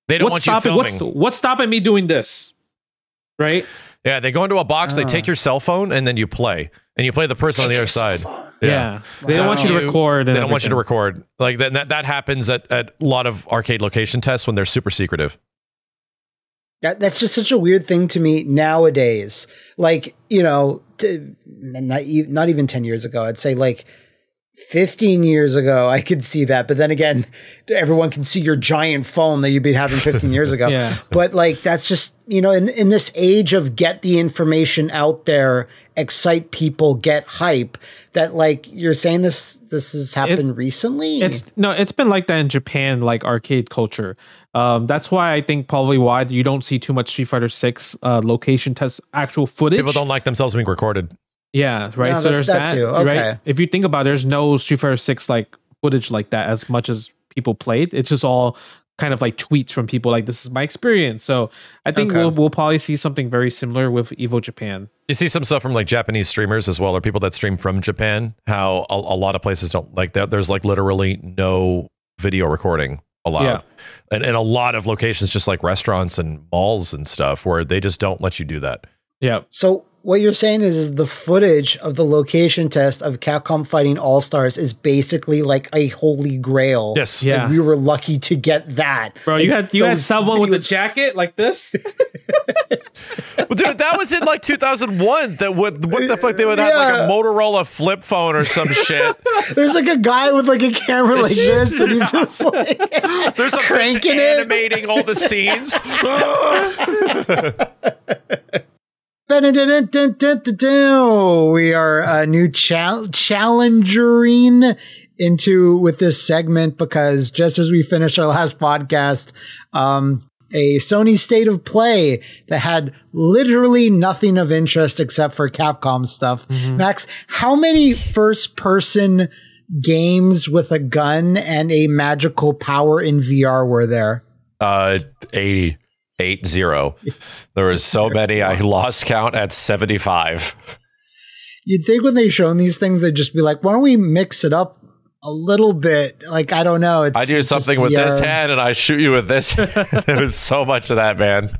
They don't want you filming. what's stopping me doing this, right? Yeah, they go into a box, they take your cell phone, and then you play. And you play the person on the other side. Yeah. They don't want you to record. They don't want you to record. Like that happens at a lot of arcade location tests when they're super secretive. That's just such a weird thing to me nowadays. Like, you know, not even 10 years ago. I'd say like 15 years ago, I could see that. But then again, everyone can see your giant phone that you'd be having 15 years ago. Yeah. But like, that's just, you know, in this age of get the information out there, excite people, get hype, that like you're saying this has happened recently. It's been like that in Japan, like arcade culture. That's why I think probably why you don't see too much Street Fighter 6 location test actual footage. People don't like themselves being recorded. Yeah, right. No, So there's that too. Okay. Right? If you think about it, there's no Street Fighter 6 like footage like that as much as people played. It's just all kind of like tweets from people like, this is my experience. So I think we'll probably see something very similar with EVO Japan. You see some stuff from like Japanese streamers as well, or people that stream from Japan, how a lot of places don't like that. There's like literally no video recording allowed. Yeah. And a lot of locations, just like restaurants and malls and stuff, where they just don't let you do that. Yeah. So what you're saying is the footage of the location test of Capcom Fighting All-Stars is basically like a holy grail. Yes. Yeah. And we were lucky to get that. Bro, you had someone with a jacket like this? Well, dude, that was in like 2001. That what the fuck, they would have like a Motorola flip phone or some shit. There's like a guy with like a camera like this, and he's just like There's a cranking bitch it, animating all the scenes. We are new challenging into with this segment because just as we finished our last podcast, a Sony State of Play that had literally nothing of interest except for Capcom stuff. Max, how many first-person games with a gun and a magical power in VR were there? 80. There was so many, I lost count at 75. You'd think when they shown these things, they'd just be like, why don't we mix it up a little bit? Like, I don't know. I do something with this hand and I shoot you with this. There was so much of that, man.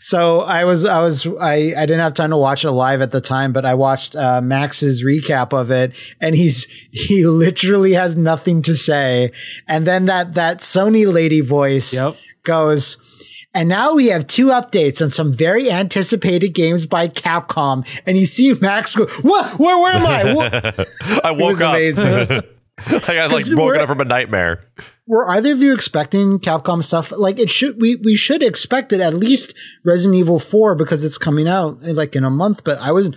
So I didn't have time to watch it live at the time, but I watched Max's recap of it, and he literally has nothing to say. And then that Sony lady voice goes, and now we have 2 updates on some very anticipated games by Capcom. And you see Max go, what? Where am I? What? I woke up. Amazing. I got like woken up from a nightmare. Were either of you expecting Capcom stuff? Like we should expect it, at least Resident Evil 4, because it's coming out like in a month. But I was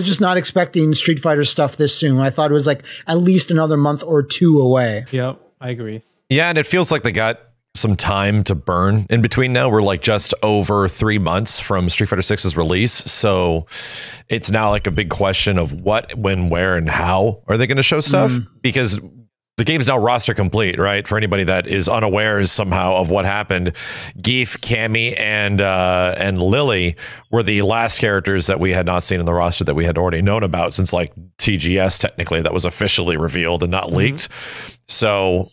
just not expecting Street Fighter stuff this soon. I thought it was like at least another month or 2 away. Yep, I agree. Yeah, and it feels like they got some time to burn in between now. We're like just over 3 months from Street Fighter 6's release. So it's now like a big question of what, when, where, and how are they going to show stuff? Because the game's now roster complete, right? For anybody that is unaware somehow of what happened, Geef, Cammy, and Lily were the last characters that we had not seen in the roster that we had already known about since like TGS, technically, that was officially revealed and not leaked. So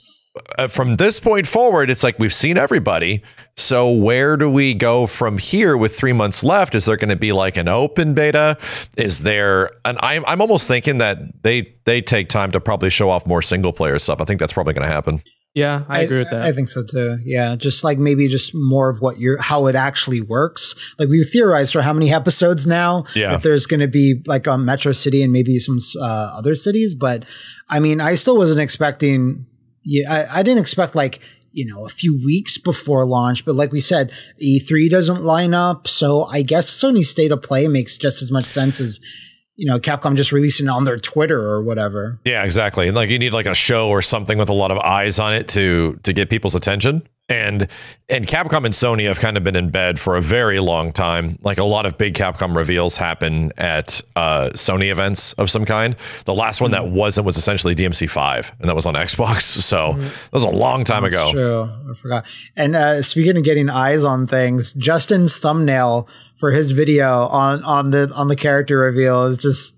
from this point forward, it's like we've seen everybody. So where do we go from here with 3 months left? Is there going to be like an open beta? Is there? And I'm almost thinking that they take time to probably show off more single player stuff. I think that's probably going to happen. Yeah, I agree with that. I think so too. Yeah, just like maybe just more of how it actually works. Like we've theorized for how many episodes now that there's going to be like on Metro City and maybe some other cities. But I mean, I still wasn't expecting. Yeah, I didn't expect like a few weeks before launch. But like we said, E3 doesn't line up, so I guess Sony's state of play makes just as much sense as Capcom just releasing it on their Twitter or whatever. Yeah, exactly. Like you need like a show or something with a lot of eyes on it to get people's attention. And Capcom and Sony have kind of been in bed for a very long time. Like a lot of big Capcom reveals happen at Sony events of some kind. The last one that wasn't was essentially DMC5, and that was on Xbox. So that was a long time ago. True, I forgot. And speaking of getting eyes on things, Justin's thumbnail for his video on the character reveal is just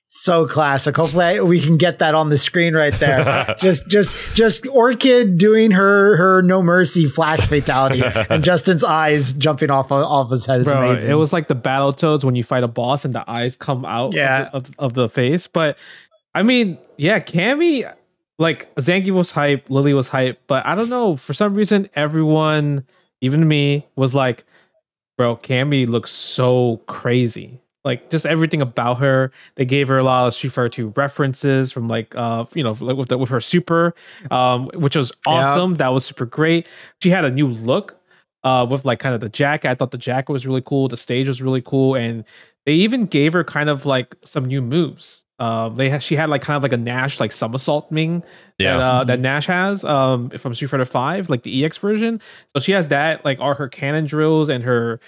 so classic. Hopefully we can get that on the screen right there. just Orchid doing her No Mercy flash fatality and Justin's eyes jumping off his head is amazing. It was like the Battletoads when you fight a boss and the eyes come out of the face. But I mean, yeah, Cammy, like Zangief was hype, Lily was hype, but I don't know, for some reason everyone, even me, was like, bro, Cammy looks so crazy. Like just everything about her. They gave her a lot of Street Fighter 2 references from like with her super, which was awesome. That was super great. She had a new look with like kind of the jacket. I thought the jacket was really cool. The stage was really cool, and they even gave her kind of like some new moves. She had like kind of like a Nash like somersault ming that Nash has from Street Fighter 5, like the EX version. So she has that, like all her cannon drills and her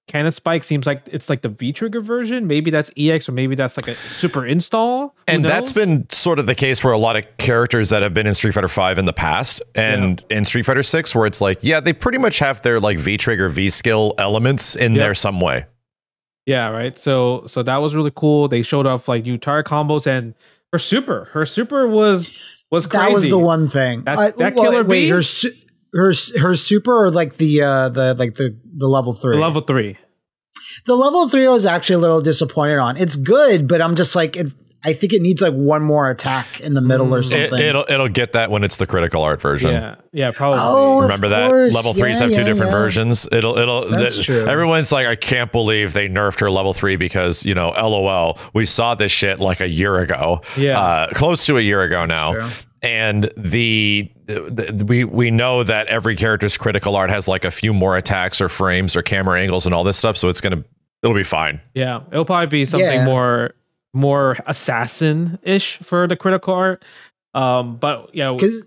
cannon spike seems like it's like the V-Trigger version. Maybe that's EX or maybe that's like a super install. And that's been sort of the case for a lot of characters that have been in Street Fighter 5 in the past and in Street Fighter 6, where it's like, yeah, they pretty much have their like V-Trigger, V-skill elements in there some way. Yeah, right. So that was really cool. They showed off like new target combos and her super. Her super was crazy. That was the one thing. That killer wait, her super or like the level 3. The level 3. The level 3 I was actually a little disappointed on. It's good, but I'm just like I think it needs like one more attack in the middle or something. It'll get that when it's the Critical Art version. Yeah, probably. Oh, remember that level 3s have two different versions. That's true. Everyone's like, I can't believe they nerfed her level 3 because LOL. We saw this shit like a year ago. Yeah, close to a year ago now. True. And we know that every character's critical art has like a few more attacks or frames or camera angles and all this stuff, so it'll be fine. Yeah, it'll probably be something more assassin-ish for the critical art. But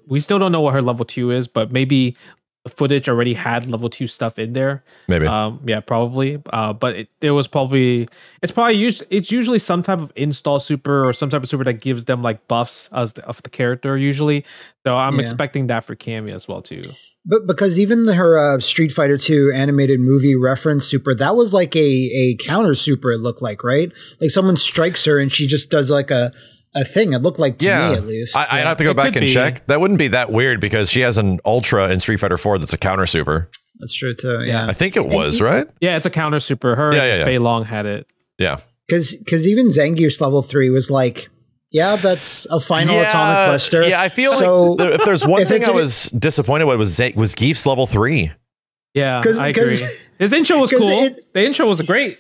we still don't know what her level 2 is, but maybe the footage already had level 2 stuff in there. Maybe. Yeah, probably. But it's usually some type of install super or some type of super that gives them like buffs of the character usually. So I'm expecting that for Cammy as well too. But because even her Street Fighter 2 animated movie reference super, that was like a counter super, it looked like, right? Like someone strikes her and she just does like a thing. It looked like to me at least. I'd have to go back and check. That wouldn't be that weird because she has an Ultra in Street Fighter 4 that's a counter super. That's true too. Yeah, I think it was right. Yeah, it's a counter super. Her and Fei Long had it. Yeah, because even Zangief's level 3 was like, yeah, that's a final atomic buster. Yeah, I feel so, like if there's one thing I was disappointed with was Gief's level 3. Yeah, I agree. His intro was cool. The intro was great.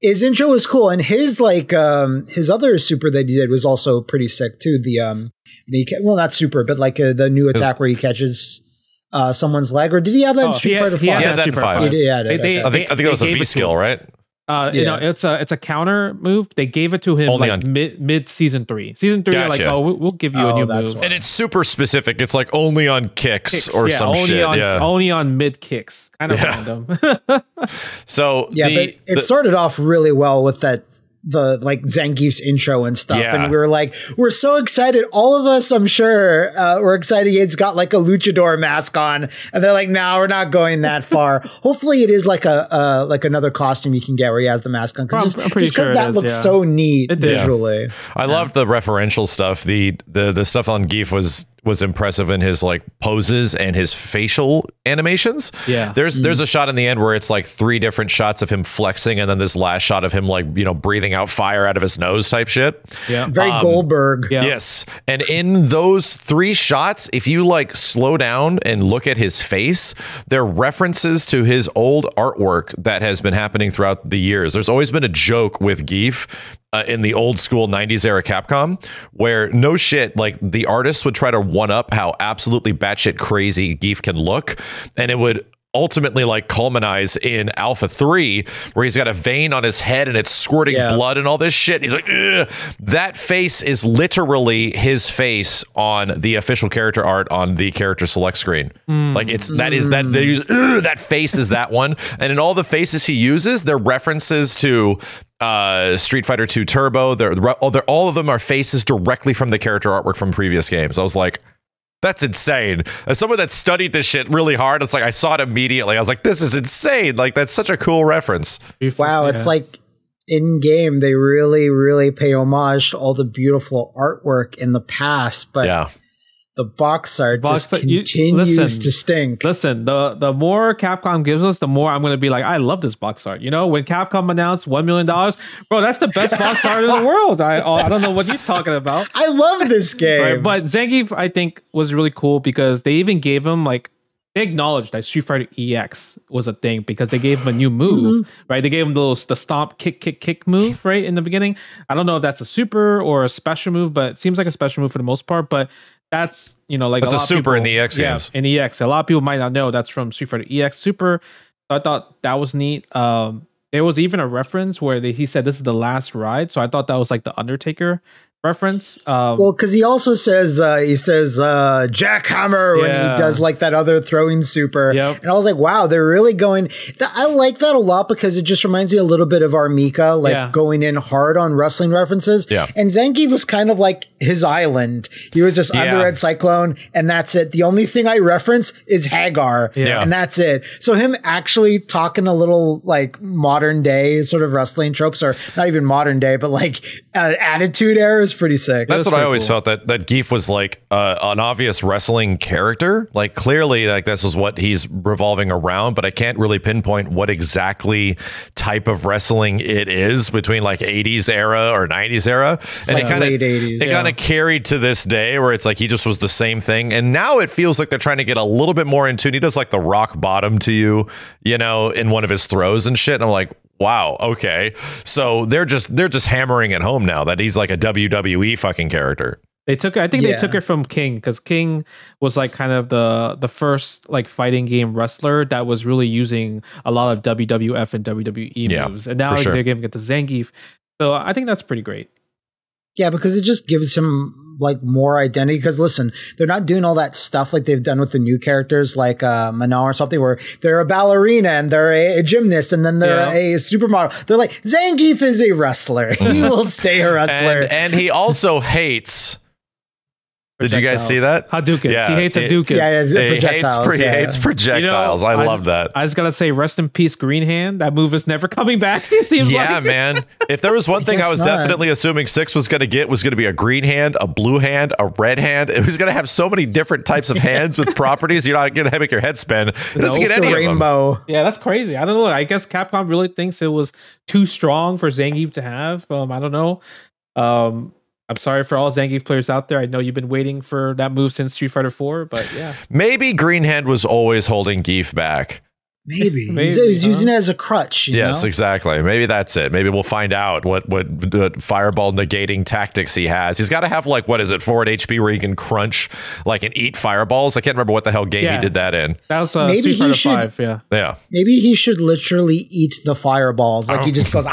His intro was cool, and his his other super that he did was also pretty sick too. Not super, but like the new attack where he catches someone's leg. Or did he have that in Street Fighter 5? He had that in 5. I think that was a V skill, right? It's a counter move. They gave it to him only like mid season 3. Season 3, gotcha. They're like, we'll give you a new move, and it's super specific. It's like only on kicks or some shit. Only on mid kicks. Kind of random. So but it started off really well with the like Zangief's intro and stuff, and we were like, we're so excited. All of us, I'm sure, we're excited. He's got like a luchador mask on, and they're like, no, we're not going that far. Hopefully, it is like like another costume you can get where he has the mask on. I'm pretty sure that looks so neat visually. I loved the referential stuff. The stuff on Gief was impressive in his like poses and his facial animations. Yeah. There's a shot in the end where it's like 3 different shots of him flexing, and then this last shot of him like, you know, breathing out fire out of his nose type shit. Yeah. Very Goldberg. Yeah. Yes. And in those 3 shots, if you like slow down and look at his face, they're references to his old artwork that has been happening throughout the years. There's always been a joke with Geef in the old school 90s era Capcom, where no shit, like the artists would try to one up how absolutely batshit crazy Geef can look, and it would ultimately like culminize in Alpha 3, where he's got a vein on his head and it's squirting blood and all this shit. He's like, ugh. That face is literally his face on the official character art on the character select screen. Like that face is that one. And in all the faces he uses, they're references to Street Fighter 2 Turbo. All of them are faces directly from the character artwork from previous games. I was like, that's insane. As someone that studied this shit really hard, it's like I saw it immediately. I was like, this is insane. Like, that's such a cool reference. Wow, it's like in game they really, really pay homage to all the beautiful artwork in the past, but the box art just continues to stink. Listen, the more Capcom gives us, the more I'm going to be like, I love this box art. You know, when Capcom announced $1 million, bro, that's the best box art in the world. I don't know what you're talking about. I love this game. Right? But Zangief, I think, was really cool because they even gave him like, they acknowledged that Street Fighter EX was a thing because they gave him a new move, right? They gave him the stomp kick move, right, in the beginning. I don't know if that's a super or a special move, but it seems like a special move for the most part. But that's, you know, like that's a super in the EX games. In EX. A lot of people might not know that's from Street Fighter EX Super. So I thought that was neat. There was even a reference where he said this is the last ride. So I thought that was like the Undertaker reference. Well, because he also says jackhammer when he does like that other throwing super. And I was like, wow, they're really going. I like that a lot because it just reminds me a little bit of Armika, like going in hard on wrestling references. And Zangief was kind of like his island. He was just I'm the Red Cyclone, and that's it. The only thing I reference is Hagar, and that's it. So him actually talking a little like modern day sort of wrestling tropes, or not even modern day, but like attitude era is pretty sick. That's what I always felt, that Geef was like an obvious wrestling character. Like clearly, like this is what he's revolving around, but I can't really pinpoint what exactly type of wrestling it is between like 80s era or 90s era. It's and like late 80s. It kind of carried to this day where it's like he just was the same thing. And now it feels like they're trying to get a little bit more in tune. He does like the rock bottom to you, you know, in one of his throws and shit. And I'm like, wow, okay. So they're just hammering it home now that he's like a WWE fucking character. They took I think they took it from King, because King was like kind of the first like fighting game wrestler that was really using a lot of WWF and WWE moves. And now they're giving it to Zangief. So I think that's pretty great. Yeah, because it just gives him like more identity. Because listen, they're not doing all that stuff like they've done with the new characters like Manon or something, where they're a ballerina and they're a gymnast and then they're a supermodel. They're like, Zangief is a wrestler. He will stay a wrestler. And he also hates... Did you guys see that? Hadoukens. Yeah, he hates Hadoukens. He hates projectiles. You know, I love that. I just gotta say, rest in peace, Green Hand. That move is never coming back. It seems like. Man. If there was one thing I was definitely assuming 6 was gonna get, was gonna be a green hand, a blue hand, a red hand. It was gonna have so many different types of hands with properties. You're not gonna make your head spin. It doesn't get any rainbow. Of them. Yeah, that's crazy. I don't know. I guess Capcom really thinks it was too strong for Zangief to have. I don't know. I'm sorry for all Zangief players out there. I know you've been waiting for that move since Street Fighter 4, but yeah. Maybe Green Hand was always holding Geef back. Maybe. He's using it as a crutch. Yes, exactly. Maybe that's it. Maybe we'll find out what fireball negating tactics he has. He's got to have like, what is it, forward HP where he can crunch like and eat fireballs. I can't remember what the hell game he did that in. That was Street Fighter 5, yeah. Maybe he should literally eat the fireballs. Like he just goes,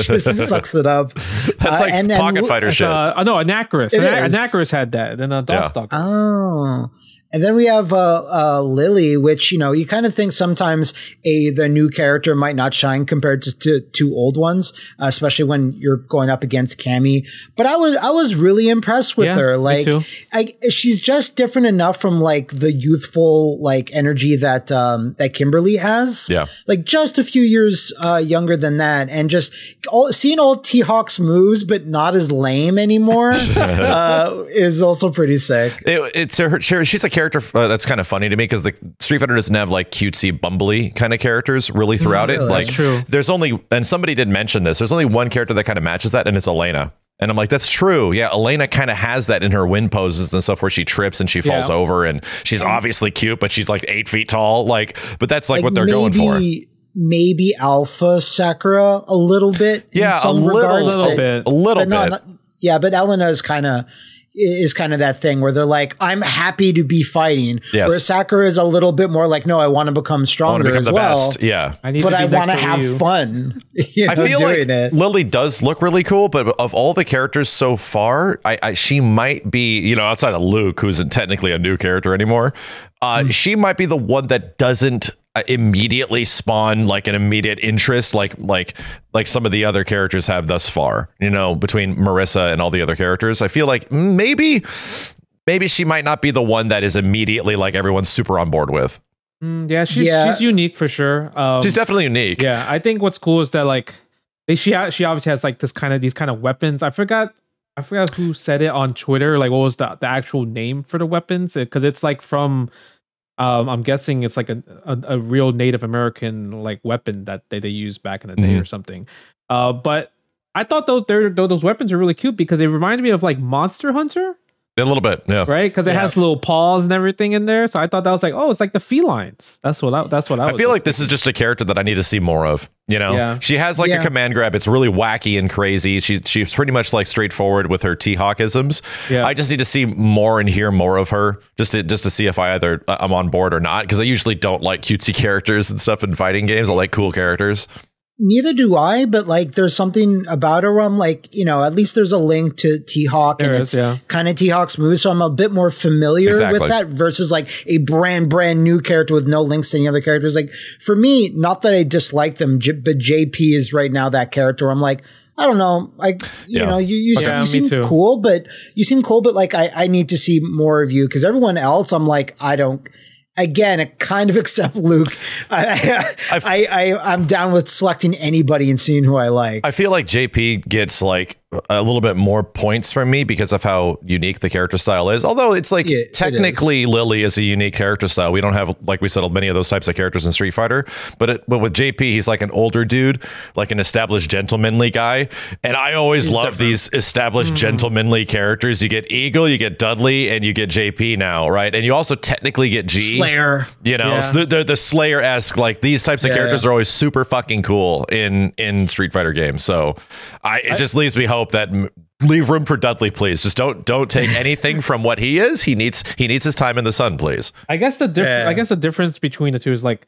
just sucks it up. That's like Pocket Fighter shit. No, Anacrus. Anacrus had that. And then DOS Stalkers. Oh. And then we have Lily, which, you know, you kind of think sometimes the new character might not shine compared to two old ones, especially when you're going up against Cammy. But I was really impressed with her. Like, she's just different enough from like the youthful like energy that that Kimberly has. Yeah, like just a few years younger than that, and just seeing all T-Hawk's moves, but not as lame anymore, is also pretty sick. She's a character that's kind of funny to me because the Street Fighter doesn't have like cutesy bumbly kind of characters really throughout it. Like, true. There's only, and somebody did mention this, there's only one character that kind of matches that, and it's Elena. And I'm like, that's true. Yeah, Elena kind of has that in her win poses and stuff where she trips and she falls over, and she's obviously cute, but she's like 8 feet tall. Like, but that's like what they're going for. Maybe Alpha Sakura a little bit. Yeah, a little bit. Yeah, but Elena is kind of that thing where they're like, I'm happy to be fighting. Yes. Where Sakura is a little bit more like, no, I want to become stronger as well. Best. Yeah. But I want to have fun. You know, I feel like Lily does look really cool, but of all the characters so far, she might be, you know, outside of Luke, who isn't technically a new character anymore, she might be the one that doesn't immediately spawn like an immediate interest like some of the other characters have thus far, you know, between Marissa and all the other characters. I feel like maybe she might not be the one that is immediately like everyone's super on board with. She's unique for sure. She's definitely unique. Yeah, I think what's cool is that like she obviously has like these kind of weapons. I forgot who said it on Twitter, like what was the actual name for the weapons, because it's like from I'm guessing it's like a real Native American like weapon that they used back in the day or something. But I thought those weapons are really cute because they reminded me of like Monster Hunter. A little bit, yeah. Right, because it has little paws and everything in there. So I thought that was like, oh, it's like the felines. That's what I feel like this is just a character that I need to see more of. You know, she has like a command grab. It's really wacky and crazy. She's pretty much like straightforward with her T-Hawkisms. Yeah. I just need to see more and hear more of her just to see if I'm on board or not. Because I usually don't like cutesy characters and stuff in fighting games. I like cool characters. Neither do I, but like there's something about her where I'm like, you know, at least there's a link to T-Hawk and it's kind of T-Hawk's moves, so I'm a bit more familiar with that versus like a brand new character with no links to any other characters. Like for me, not that I dislike them, but JP is right now that character. I'm like, I don't know, like you know, you seem cool, but like I need to see more of you because everyone else, I'm like, I don't. Again, it kind of except Luke. I'm down with selecting anybody and seeing who I like. I feel like JP gets like a little bit more points from me because of how unique the character style is. Although it's like technically Lily is a unique character style. We don't have, like we said, many of those types of characters in Street Fighter. But with JP, he's like an older dude, like an established gentlemanly guy. And I always love these established gentlemanly characters. You get Eagle, you get Dudley, and you get JP now, right? And you also technically get G. Slayer. You know, so the Slayer-esque, like these types of characters are always super fucking cool in Street Fighter games. So it just leaves me hope that leave room for Dudley, please. Just don't take anything from what he is. He needs his time in the sun, please. I guess the difference between the two is like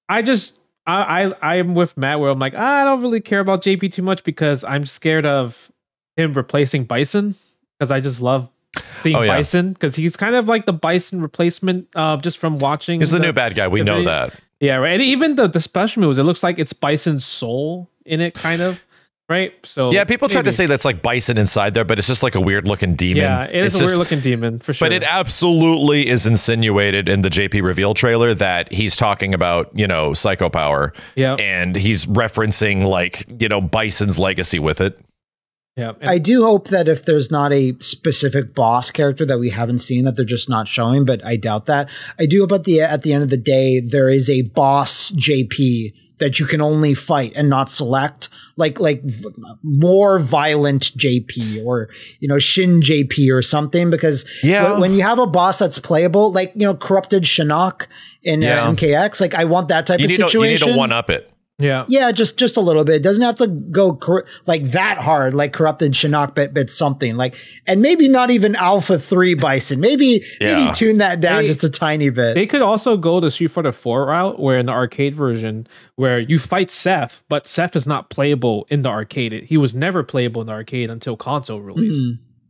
I'm with Matt where I'm like, I don't really care about JP too much because I'm scared of him replacing Bison because I just love seeing Bison because he's kind of like the Bison replacement just from watching. He's the new bad guy. We know that. Yeah, right. And even the special moves, it looks like it's Bison's soul in it, kind of. Right. So yeah, people try to say that's like Bison inside there, but it's just like a weird looking demon. Yeah, it's a weird looking demon for sure. But it absolutely is insinuated in the JP reveal trailer that he's talking about, you know, psycho power. Yeah. And he's referencing like, you know, Bison's legacy with it. Yeah. I do hope that if there's not a specific boss character that we haven't seen, that they're just not showing, but I doubt that. I do hope at the end of the day, there is a boss JP that you can only fight and not select, like more violent JP or, you know, Shin JP or something, because when you have a boss that's playable, like, you know, corrupted Shinnok in MKX, like I want that type of situation. You need to one up it. Yeah. Yeah, just a little bit. It doesn't have to go like that hard, like corrupted Shinnok, but something like, and maybe not even Alpha 3 Bison. Maybe tune that down just a tiny bit. They could also go the Street Fighter 4 route, where in the arcade version, where you fight Seth, but Seth is not playable in the arcade. He was never playable in the arcade until console release.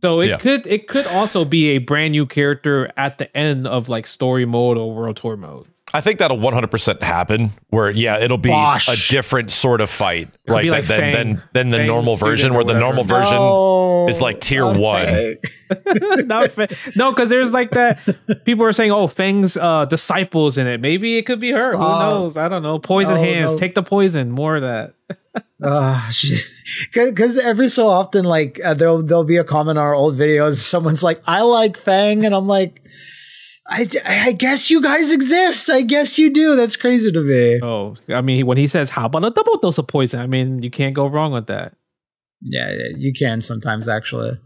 So Yeah. it could also be a brand new character at the end of like story mode or world tour mode. I think that'll 100% happen. Where it'll be Bosh. a different sort of fight, like, be like than the Fang's normal version, student or where the normal whatever. version No, is like tier not 1. Fang. No, because there's like that. People are saying, "Oh, Fang's disciples in it." Maybe it could be her. Stop. Who knows? I don't know. Poison No, hands. no. Take the poison. More of that. Because every so often, like there'll be a comment on our old videos. Someone's like, "I like Fang," and I'm like, I guess you guys exist. I guess you do. That's crazy to me. Oh, I mean, when he says, "How about a double dose of poison?" I mean, you can't go wrong with that. Yeah, you can sometimes actually.